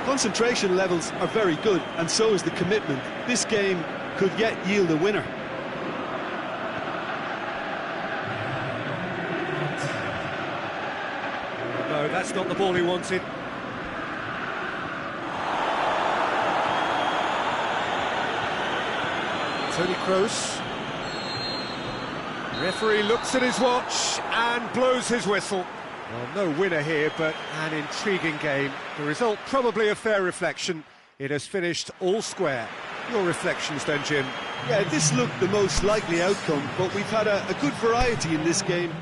Concentration levels are very good, and so is the commitment. This game could yet yield a winner. No, that's not the ball he wanted. Toni Kroos. Referee looks at his watch and blows his whistle. Well, no winner here, but an intriguing game. The result probably a fair reflection. It has finished all square. Your reflections then, Jim? Yeah, this looked the most likely outcome, but we've had a good variety in this game.